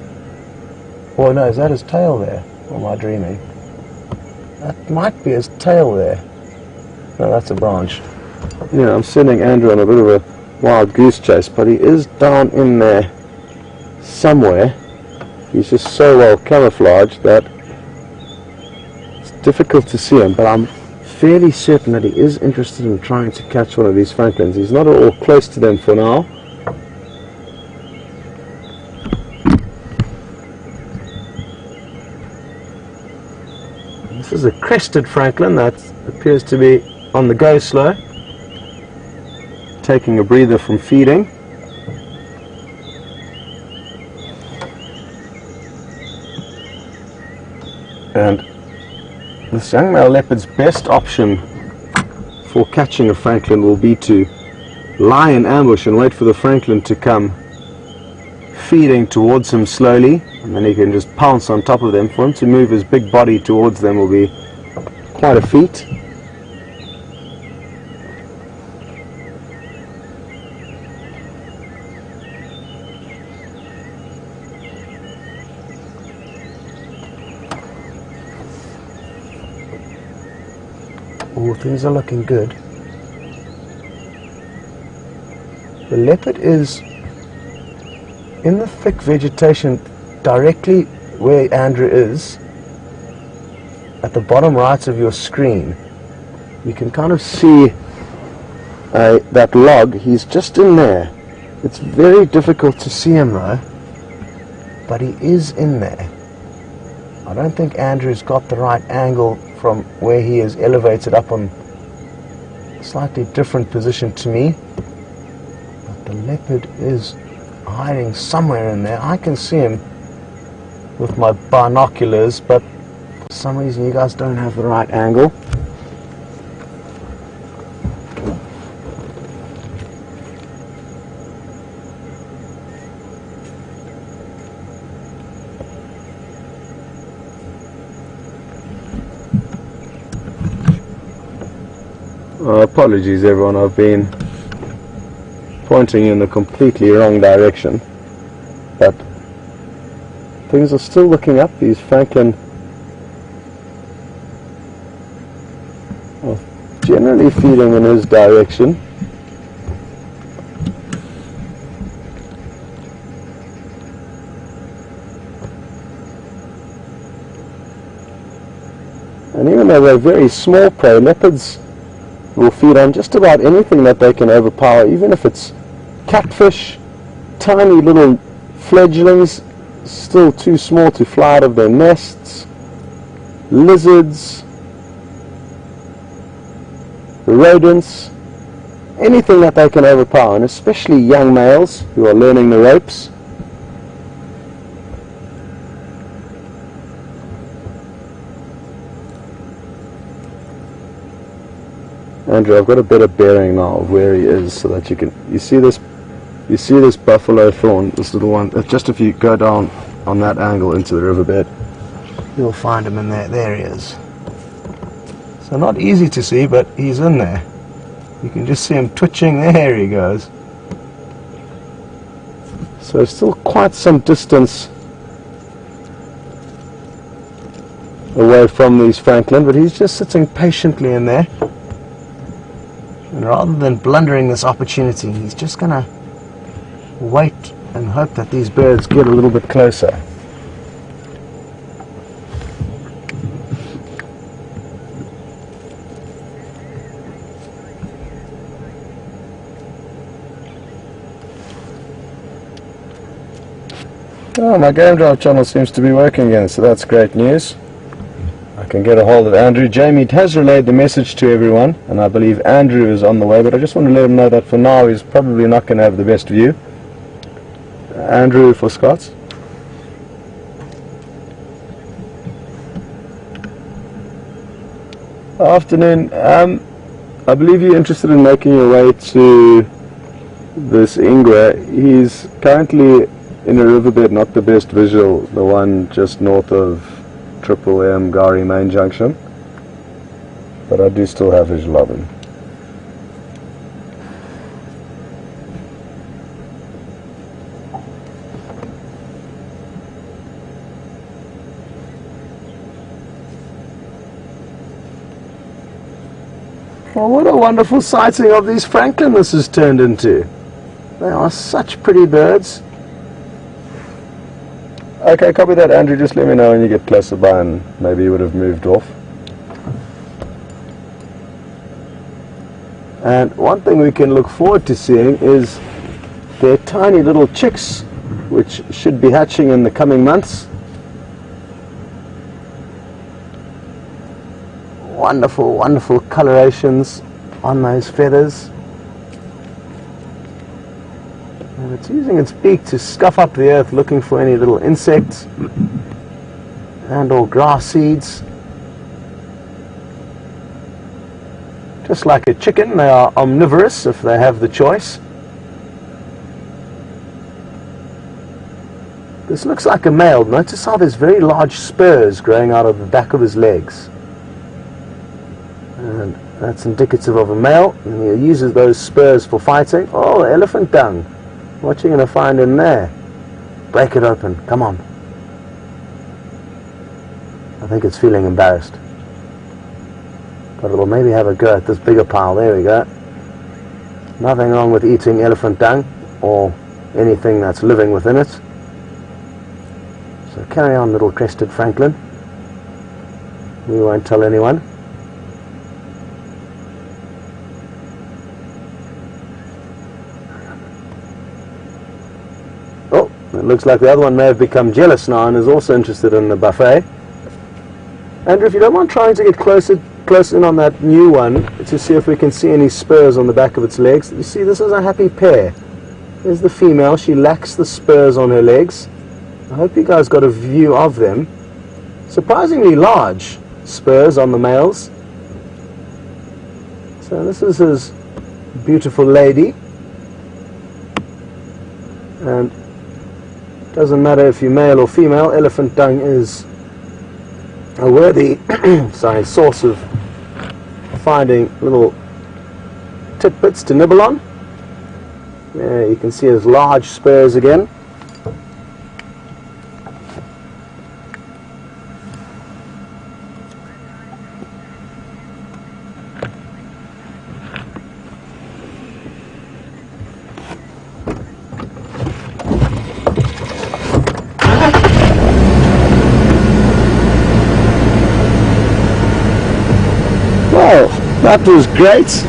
Oh no, is that his tail there? Or am I dreaming? That might be his tail there. No, that's a branch. Yeah, I'm sending Andrew on a bit of a wild goose chase, but he is down in there somewhere. He's just so well camouflaged that difficult to see him, but I'm fairly certain that he is interested in trying to catch one of these francolins. He's not at all close to them for now. This is a crested francolin that appears to be on the go slow, taking a breather from feeding. And this young male leopard's best option for catching a francolin will be to lie in ambush and wait for the francolin to come feeding towards him slowly, and then he can just pounce on top of them. For him to move his big body towards them will be quite a feat. Oh, things are looking good. The leopard is in the thick vegetation directly where Andrew is, at the bottom right of your screen. You can kind of see that log. He's just in there. It's very difficult to see him though, but he is in there. I don't think Andrew's got the right angle from where he is elevated up on a slightly different position to me. But the leopard is hiding somewhere in there. I can see him with my binoculars, but for some reason you guys don't have the right angle. Apologies everyone, I've been pointing in the completely wrong direction, but things are still looking up. These francolin are generally feeding in his direction. And even though they're very small prey, leopards will feed on just about anything that they can overpower, even if it's catfish, tiny little fledglings, still too small to fly out of their nests, lizards, rodents, anything that they can overpower, and especially young males who are learning the ropes. Andrew, I've got a better bearing now of where he is, so that you see this buffalo thorn, this little one. Just if you go down on that angle into the riverbed, you'll find him in there. There he is. So not easy to see, but he's in there. You can just see him twitching. There he goes. So still quite some distance away from these francolin, but he's just sitting patiently in there. And rather than blundering this opportunity, he's just going to wait and hope that these birds get a little bit closer. Oh, my game drive channel seems to be working again, so that's great news. I can get a hold of Andrew. Jamie has relayed the message to everyone, and I believe Andrew is on the way, but I just want to let him know that for now he's probably not going to have the best view. Andrew for Scots. Afternoon. I believe you're interested in making your way to this Ingwer. He's currently in a riverbed, not the best visual, the one just north of Triple M Gari Main Junction, but I do still have visual of him. Well, what a wonderful sighting of these francolin this has turned into. They are such pretty birds. Okay, copy that, Andrew. Just let me know when you get closer by, and maybe you would have moved off. And one thing we can look forward to seeing is their tiny little chicks, which should be hatching in the coming months. Wonderful, wonderful colorations on those feathers. And it's using its beak to scuff up the earth, looking for any little insects and or grass seeds. Just like a chicken, they are omnivorous if they have the choice. This looks like a male. Notice how there's very large spurs growing out of the back of his legs. And that's indicative of a male, and he uses those spurs for fighting. Oh, elephant dung. What you going to find in there? Break it open. Come on. I think it's feeling embarrassed. But it'll maybe have a go at this bigger pile. There we go. Nothing wrong with eating elephant dung or anything that's living within it. So carry on, little crested francolin. We won't tell anyone. It looks like the other one may have become jealous now and is also interested in the buffet. Andrew, if you don't mind trying to get close in on that new one to see if we can see any spurs on the back of its legs. You see, this is a happy pair. There's the female. She lacks the spurs on her legs. I hope you guys got a view of them. Surprisingly large spurs on the males. So this is his beautiful lady. And doesn't matter if you're male or female, elephant dung is a worthy source of finding little tidbits to nibble on. There you can see his large spurs again. Well, that was great.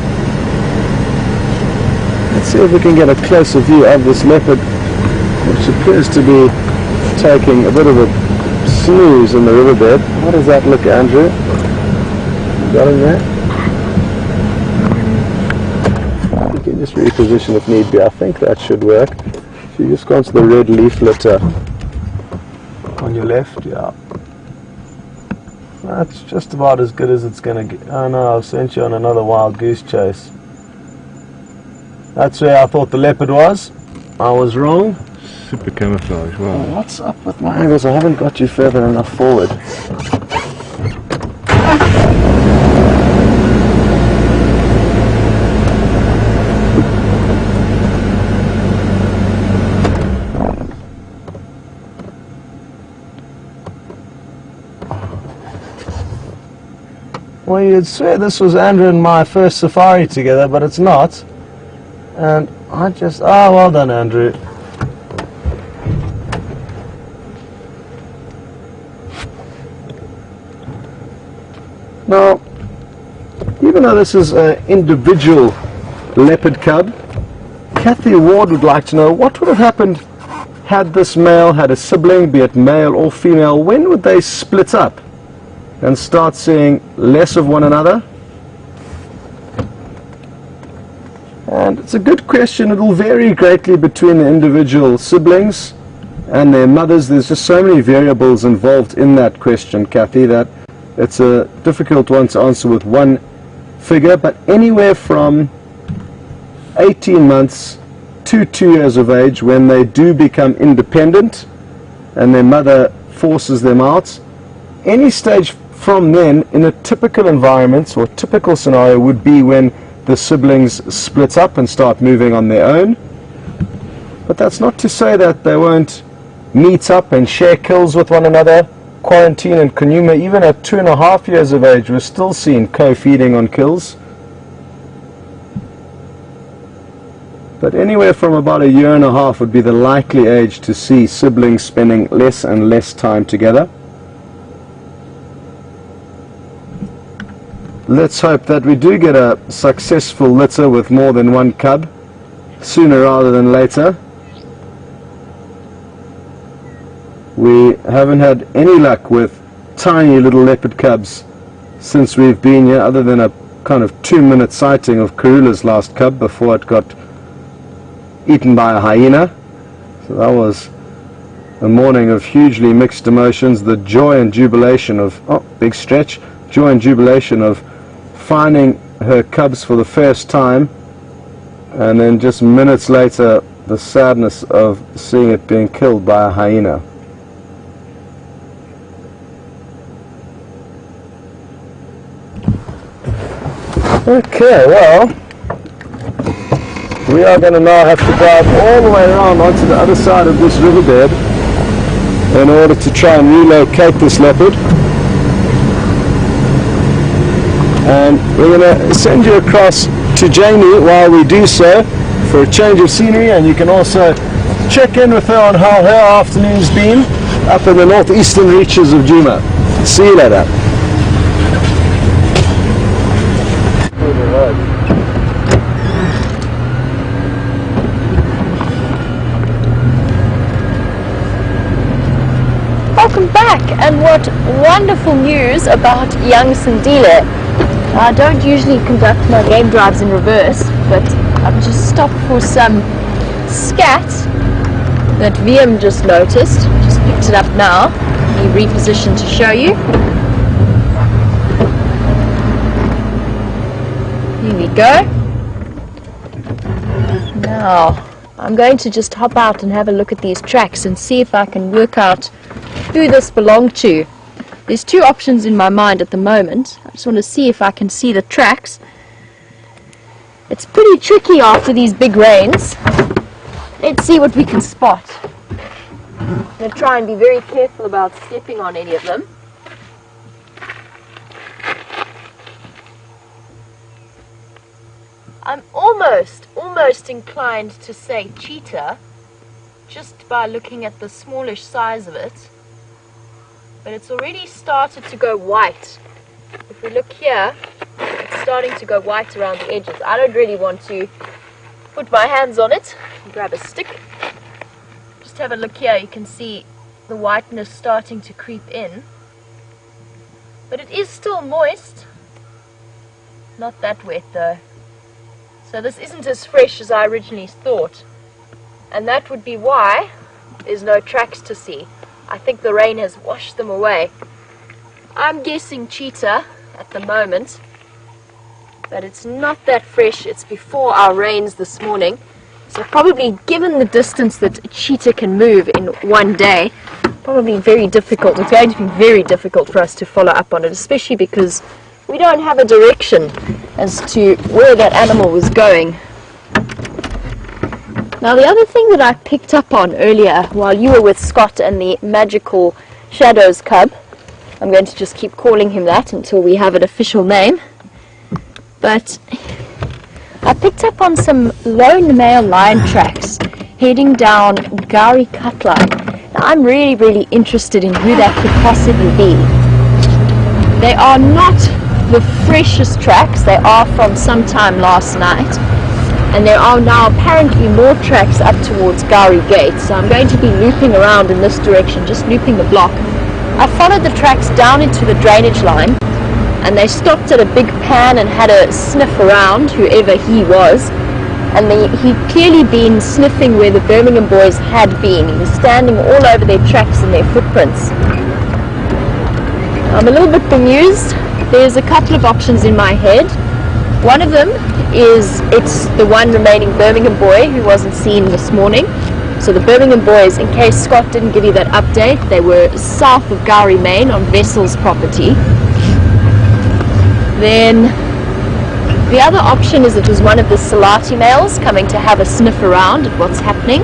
Let's see if we can get a closer view of this leopard, which appears to be taking a bit of a snooze in the riverbed. How does that look, Andrew? You got him there? You can just reposition if need be. I think that should work. If you just go onto the red leaflet on your left, yeah. That's just about as good as it's going to get. Oh no, I've sent you on another wild goose chase. That's where I thought the leopard was. I was wrong. Super camouflage, wow. Oh, what's up with my angles? I haven't got you further enough forward. Well, you'd swear this was Andrew and my first safari together, but it's not. And I just... Ah, well done, Andrew. Now, even though this is an individual leopard cub, Kathy Ward would like to know what would have happened had this male had a sibling, be it male or female. When would they split up and start seeing less of one another? And it's a good question. It will vary greatly between the individual siblings and their mothers. There's just so many variables involved in that question, Kathy, that it's a difficult one to answer with one figure, but anywhere from 18 months to 2 years of age, when they do become independent and their mother forces them out, any stage from then in a typical environment or typical scenario would be when the siblings split up and start moving on their own. But that's not to say that they won't meet up and share kills with one another. Quarantine and Kanyuma, even at 2.5 years of age, we're still seeing co-feeding on kills. But anywhere from about 1.5 years would be the likely age to see siblings spending less and less time together. Let's hope that we do get a successful litter with more than one cub, sooner rather than later. We haven't had any luck with tiny little leopard cubs since we've been here, other than a kind of 2-minute sighting of Karula's last cub before it got eaten by a hyena. So that was a morning of hugely mixed emotions. The joy and jubilation of, oh, big stretch, joy and jubilation of finding her cubs for the first time, and then just minutes later the sadness of seeing it being killed by a hyena. Okay, well, we are going to now have to drive all the way around onto the other side of this riverbed in order to try and relocate this leopard. And we're going to send you across to Jamie while we do so for a change of scenery, and you can also check in with her on how her afternoon's been up in the northeastern reaches of Djuma. See you later. Welcome back, and what wonderful news about young Sindile. I don't usually conduct my game drives in reverse, but I've just stopped for some scat that VM just noticed. Just picked it up now. He repositioned to show you. Here we go. Now, I'm going to just hop out and have a look at these tracks and see if I can work out who this belonged to. There's two options in my mind at the moment. I just want to see if I can see the tracks. It's pretty tricky after these big rains. Let's see what we can spot. I'm going to try and be very careful about stepping on any of them. I'm almost inclined to say cheetah, just by looking at the smallish size of it. But it's already started to go white. If we look here, it's starting to go white around the edges. I don't really want to put my hands on it. Grab a stick. Just have a look here. You can see the whiteness starting to creep in. But it is still moist. Not that wet though. So this isn't as fresh as I originally thought. And that would be why there's no tracks to see. I think the rain has washed them away. I'm guessing cheetah at the moment, but it's not that fresh. It's before our rains this morning. So probably, given the distance that a cheetah can move in one day, probably very difficult. It's going to be very difficult for us to follow up on it, especially because we don't have a direction as to where that animal was going. Now the other thing that I picked up on earlier while you were with Scott and the magical Shadows cub, I'm going to just keep calling him that until we have an official name, but I picked up on some lone male lion tracks heading down Gari Cut Line. Now I'm really interested in who that could possibly be. They are not the freshest tracks. They are from sometime last night, and there are now apparently more tracks up towards Gari Gate, so I'm going to be looping around in this direction, just looping the block. I followed the tracks down into the drainage line, and they stopped at a big pan and had a sniff around, whoever he was, and he'd clearly been sniffing where the Birmingham boys had been. He was standing all over their tracks and their footprints. I'm a little bit bemused. There's a couple of options in my head. One of them is it's the one remaining Birmingham boy who wasn't seen this morning. So the Birmingham boys, in case Scott didn't give you that update, they were south of Gowrie Main on Vessel's property. Then the other option is it was one of the Salati males coming to have a sniff around at what's happening.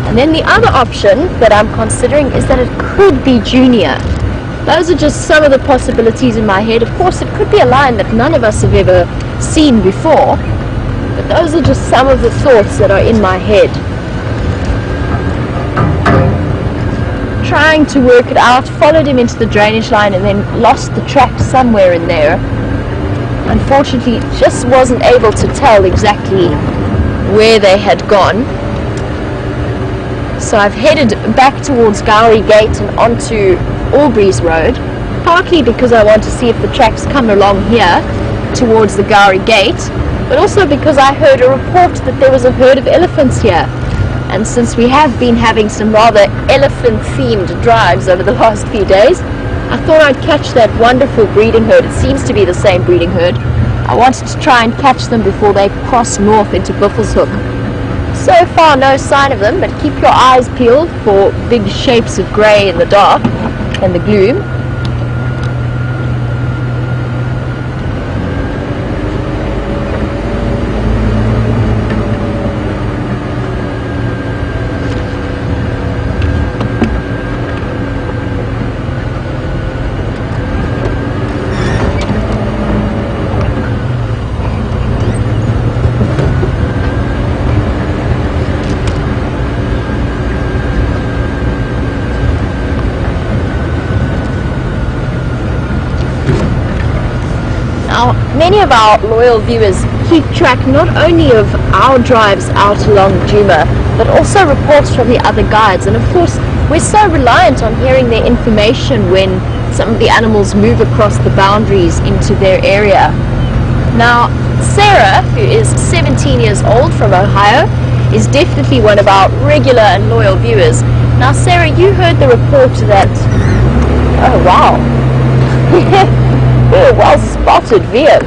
And then the other option that I'm considering is that it could be Junior. Those are just some of the possibilities in my head. Of course, it could be a lion that none of us have ever seen before, but those are just some of the thoughts that are in my head. Trying to work it out, followed him into the drainage line and then lost the track somewhere in there. Unfortunately, just wasn't able to tell exactly where they had gone. So I've headed back towards Gowrie Gate and onto Aubrey's Road, partly because I want to see if the tracks come along here towards the Gowrie Gate, but also because I heard a report that there was a herd of elephants here. And since we have been having some rather elephant-themed drives over the last few days, I thought I'd catch that wonderful breeding herd. It seems to be the same breeding herd. I wanted to try and catch them before they cross north into Buffelshoek. So far no sign of them, but keep your eyes peeled for big shapes of grey in the dark and the gloom. Many of our loyal viewers keep track not only of our drives out along Djuma, but also reports from the other guides. And of course, we're so reliant on hearing their information when some of the animals move across the boundaries into their area. Now, Sarah, who is 17 years old from Ohio, is definitely one of our regular and loyal viewers. Now, Sarah, you heard the report that... Oh, wow. We're well spotted, Vio.